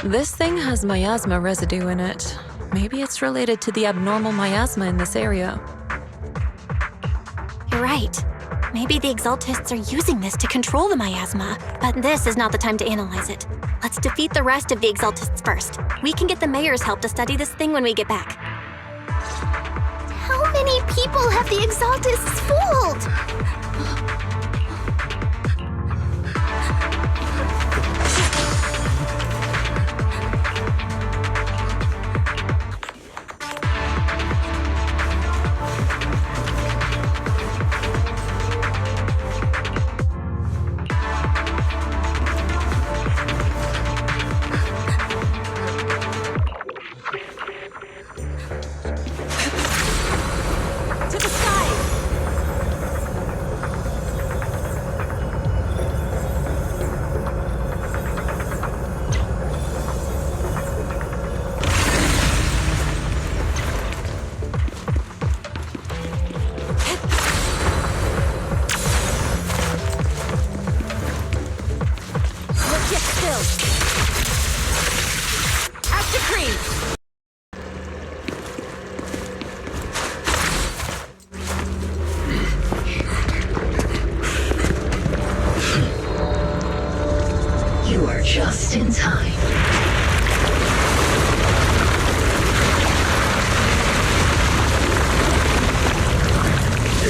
[SPEAKER 9] This thing has miasma residue in it. Maybe it's related to the abnormal miasma in this area.
[SPEAKER 1] You're right. Maybe the Exaltists are using this to control the miasma. But this is not the time to analyze it. Let's defeat the rest of the Exaltists first. We can get the mayor's help to study this thing when we get back.
[SPEAKER 2] How many people have the Exaltists fooled?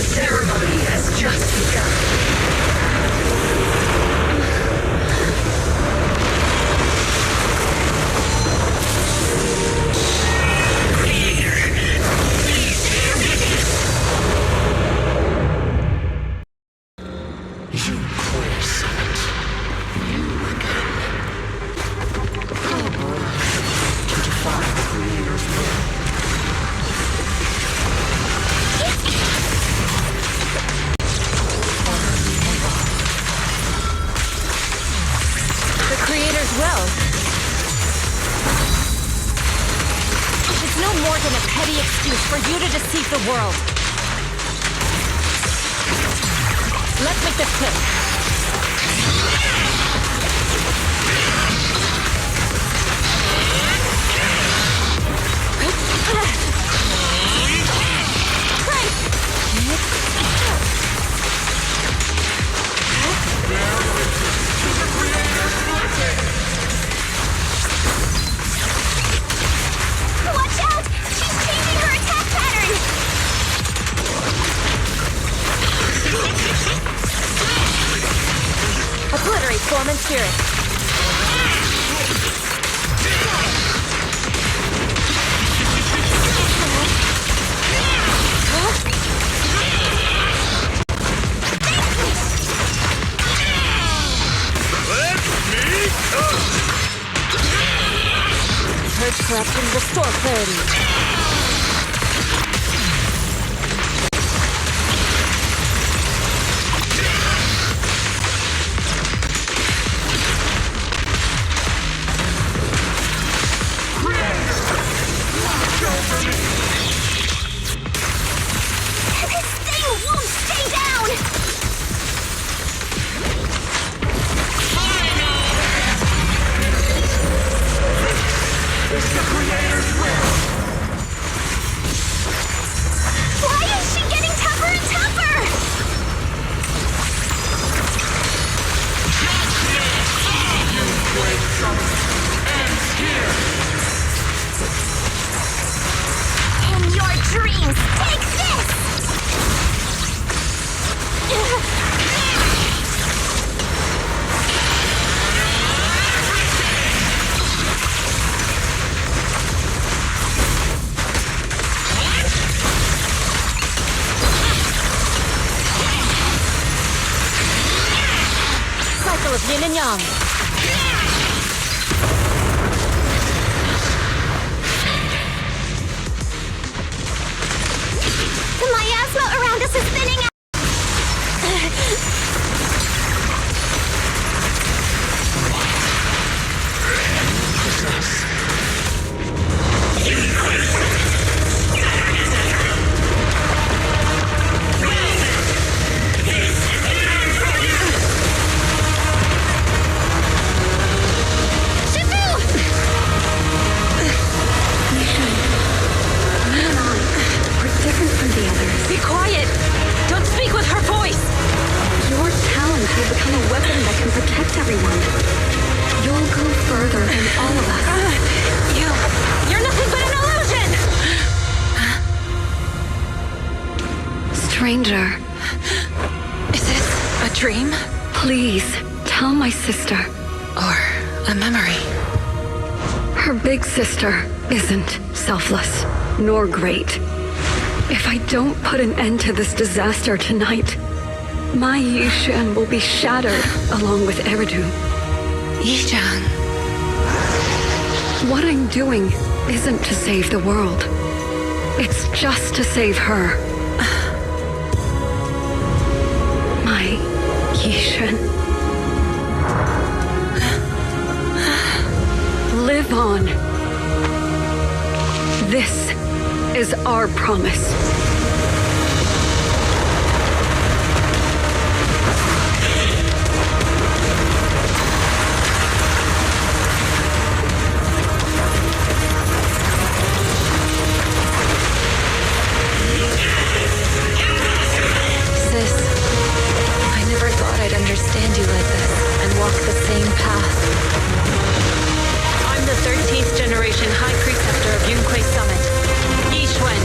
[SPEAKER 15] ceremony has just begun.
[SPEAKER 3] The Creator's will. It's no more than a petty excuse for you to deceive the world. Let's make this quick.
[SPEAKER 2] Watch out! She's changing her attack pattern!
[SPEAKER 3] Obliterate form and spirit. Purge corruption, restore clarity.
[SPEAKER 2] This thing won't stay down! Why is she getting tougher and tougher? In your dreams, take this!
[SPEAKER 3] Cycle of yin and yang.
[SPEAKER 2] The miasma around us is thinning out!
[SPEAKER 16] We're different from the others.
[SPEAKER 3] Be quiet! Don't speak with her voice!
[SPEAKER 16] Your talent will become a weapon that can protect everyone. You'll go further than all of us.
[SPEAKER 3] You're nothing but an illusion!
[SPEAKER 16] Stranger,
[SPEAKER 9] Is this a dream?
[SPEAKER 16] please tell my sister.
[SPEAKER 9] Or a memory?
[SPEAKER 16] Her big sister isn't selfless, nor great. If I don't put an end to this disaster tonight, my Yishan will be shattered along with Eridu.
[SPEAKER 9] Yishan.
[SPEAKER 16] What I'm doing isn't to save the world. It's just to save her. My Yishan. Live on. This is our promise.
[SPEAKER 9] Sis, I never thought I'd understand you like this and walk the same path.
[SPEAKER 3] I'm the 13th generation High Preceptor of Yunquei Summit, Yi Xuan.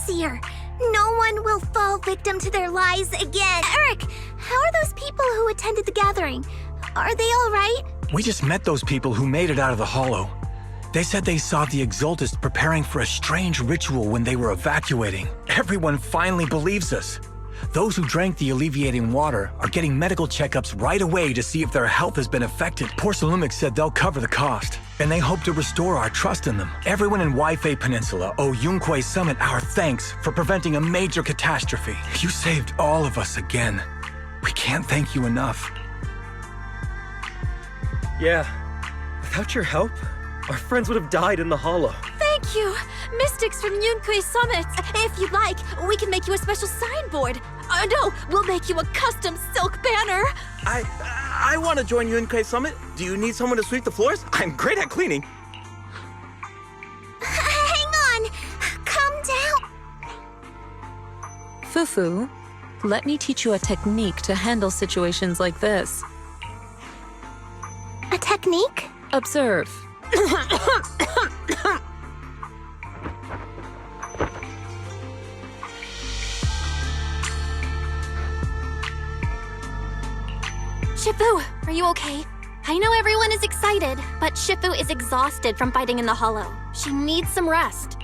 [SPEAKER 2] overseer. No one will fall victim to their lies again. Eric, how are those people who attended the gathering? Are they all right?
[SPEAKER 5] We just met those people who made it out of the Hollow. They said they saw the Exaltists preparing for a strange ritual when they were evacuating. Everyone finally believes us. Those who drank the alleviating water are getting medical checkups right away to see if their health has been affected. Porcelumix said they'll cover the cost, and they hope to restore our trust in them. Everyone in Waifei Peninsula owe Yunquei Summit our thanks for preventing a major catastrophe. You saved all of us again. We can't thank you enough.
[SPEAKER 17] Yeah, without your help, our friends would have died in the Hollow.
[SPEAKER 3] Thank you, Mystics from Yunquei Summit. If you'd like, we can make you a special signboard. No, we'll make you a custom silk banner.
[SPEAKER 17] I want to join Yunquei Summit. Do you need someone to sweep the floors? I'm great at cleaning.
[SPEAKER 2] Hang on! Calm down!
[SPEAKER 9] Fufu, let me teach you a technique to handle situations like this.
[SPEAKER 2] A technique?
[SPEAKER 9] Observe.
[SPEAKER 1] Shifu, are you okay? I know everyone is excited, but Shifu is exhausted from fighting in the Hollow. She needs some rest.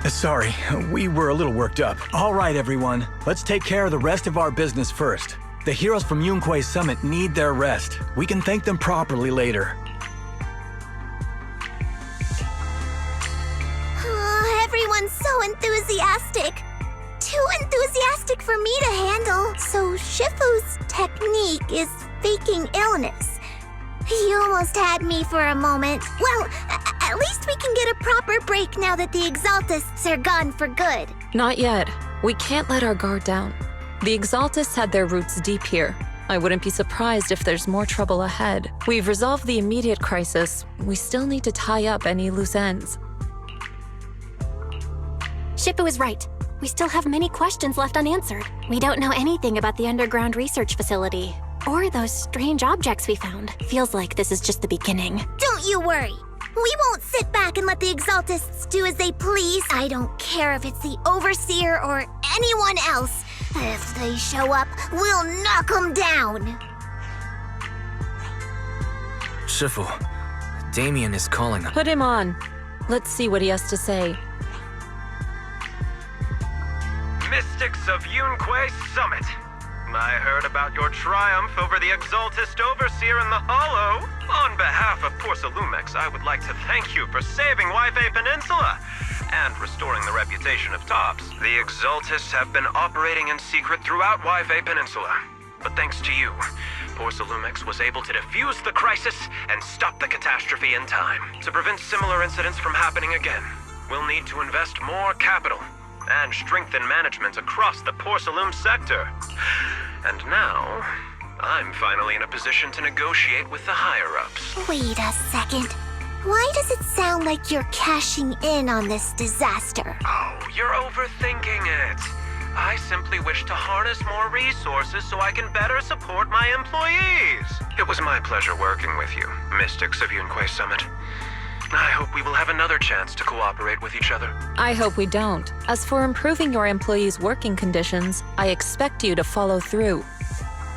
[SPEAKER 5] Sorry, we were a little worked up. All right, everyone. Let's take care of the rest of our business first. The heroes from Yunquei Summit need their rest. We can thank them properly later.
[SPEAKER 2] Everyone's so enthusiastic. Too enthusiastic for me to handle. So Shifu's technique is faking illness. You almost had me for a moment. Well, at least we can get a proper break now that the Exaltists are gone for good.
[SPEAKER 9] Not yet. We can't let our guard down. The Exaltists had their roots deep here. I wouldn't be surprised if there's more trouble ahead. We've resolved the immediate crisis. We still need to tie up any loose ends.
[SPEAKER 1] Shifu is right. We still have many questions left unanswered. We don't know anything about the underground research facility, or those strange objects we found. Feels like this is just the beginning.
[SPEAKER 2] Don't you worry. We won't sit back and let the Exaltists do as they please. I don't care if it's the Overseer or anyone else. If they show up, we'll knock them down.
[SPEAKER 7] Shifu, Damien is calling.
[SPEAKER 9] Put him on. Let's see what he has to say.
[SPEAKER 11] Mystics of Yunquei Summit. I heard about your triumph over the Exaltist Overseer in the Hollow. On behalf of Porcelumix, I would like to thank you for saving Waifei Peninsula and restoring the reputation of Tops. The Exaltists have been operating in secret throughout Waifei Peninsula. But thanks to you, Porcelumix was able to defuse the crisis and stop the catastrophe in time. To prevent similar incidents from happening again, we'll need to invest more capital and strengthen management across the Porcelain sector. And now, I'm finally in a position to negotiate with the higher-ups.
[SPEAKER 2] Wait a second. Why does it sound like you're cashing in on this disaster?
[SPEAKER 11] Oh, you're overthinking it. I simply wish to harness more resources so I can better support my employees. It was my pleasure working with you, Mystics of Yunquei Summit. I hope we will have another chance to cooperate with each other.
[SPEAKER 9] I hope we don't. As for improving your employees' working conditions, I expect you to follow through.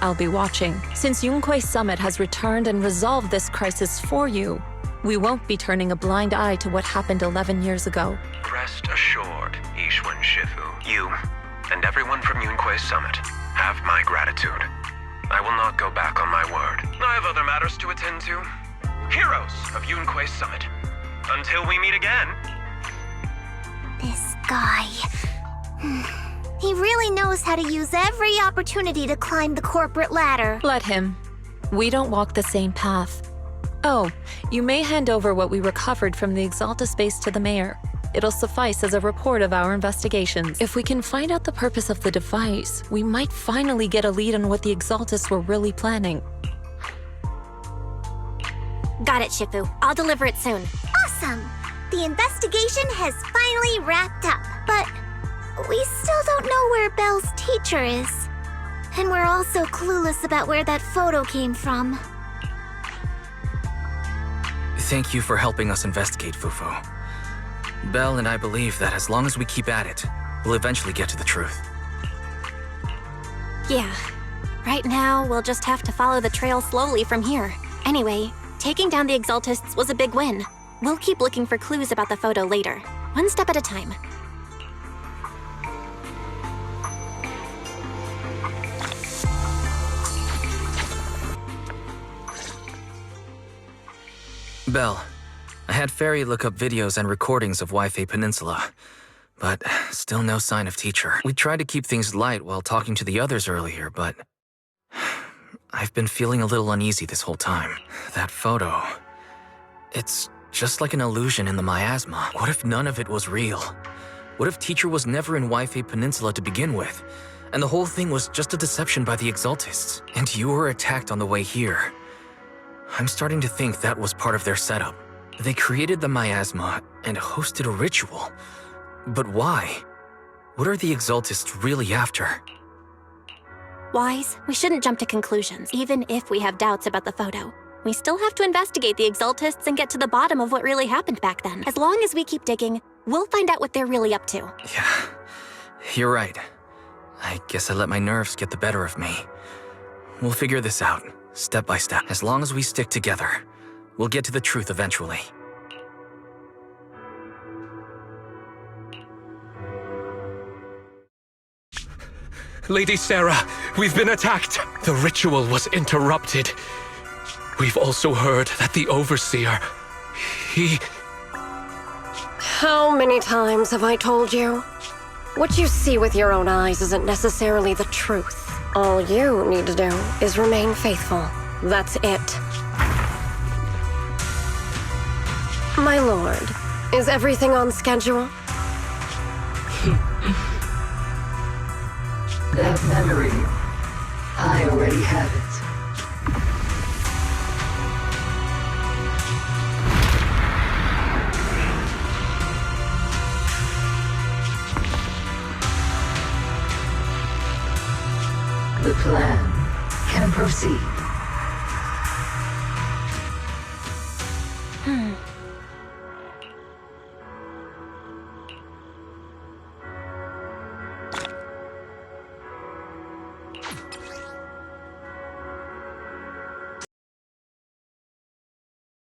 [SPEAKER 9] I'll be watching. Since Yunquei Summit has returned and resolved this crisis for you, we won't be turning a blind eye to what happened 11 years ago.
[SPEAKER 11] Rest assured, Ishwan Shifu, you and everyone from Yunquei Summit have my gratitude. I will not go back on my word. I have other matters to attend to. Heroes of Yunquei Summit. Until we meet again.
[SPEAKER 2] This guy. He really knows how to use every opportunity to climb the corporate ladder.
[SPEAKER 9] Let him. We don't walk the same path. Oh, you may hand over what we recovered from the Exalta space to the mayor. It'll suffice as a report of our investigations. If we can find out the purpose of the device, we might finally get a lead on what the Exaltists were really planning.
[SPEAKER 1] Got it, Shifu. I'll deliver it soon.
[SPEAKER 2] Awesome! The investigation has finally wrapped up, but we still don't know where Belle's teacher is. And we're also clueless about where that photo came from.
[SPEAKER 7] Thank you for helping us investigate, Fufu. Belle and I believe that as long as we keep at it, we'll eventually get to the truth.
[SPEAKER 1] Yeah. Right now, we'll just have to follow the trail slowly from here. Anyway, taking down the Exaltists was a big win. We'll keep looking for clues about the photo later, one step at a time.
[SPEAKER 7] Belle, I had Fairy look up videos and recordings of Wi-Fi Peninsula, but still no sign of teacher. We tried to keep things light while talking to the others earlier, but I've been feeling a little uneasy this whole time. That photo, it's just like an illusion in the miasma. What if none of it was real? What if teacher was never in Wi-Fi Peninsula to begin with, and the whole thing was just a deception by the Exaltists, and you were attacked on the way here? I'm starting to think that was part of their setup. They created the miasma and hosted a ritual. But why? What are the Exaltists really after?
[SPEAKER 1] Wise, we shouldn't jump to conclusions, even if we have doubts about the photo. We still have to investigate the Exaltists and get to the bottom of what really happened back then. As long as we keep digging, we'll find out what they're really up to.
[SPEAKER 7] Yeah, you're right. I guess I let my nerves get the better of me. We'll figure this out, step by step. As long as we stick together, we'll get to the truth eventually.
[SPEAKER 12] Lady Sarah, we've been attacked. The ritual was interrupted. We've also heard that the Overseer, he...
[SPEAKER 14] How many times have I told you? What you see with your own eyes isn't necessarily the truth. All you need to do is remain faithful. That's it. My lord, is everything on schedule?
[SPEAKER 15] That memory, I already have it. The plan can proceed.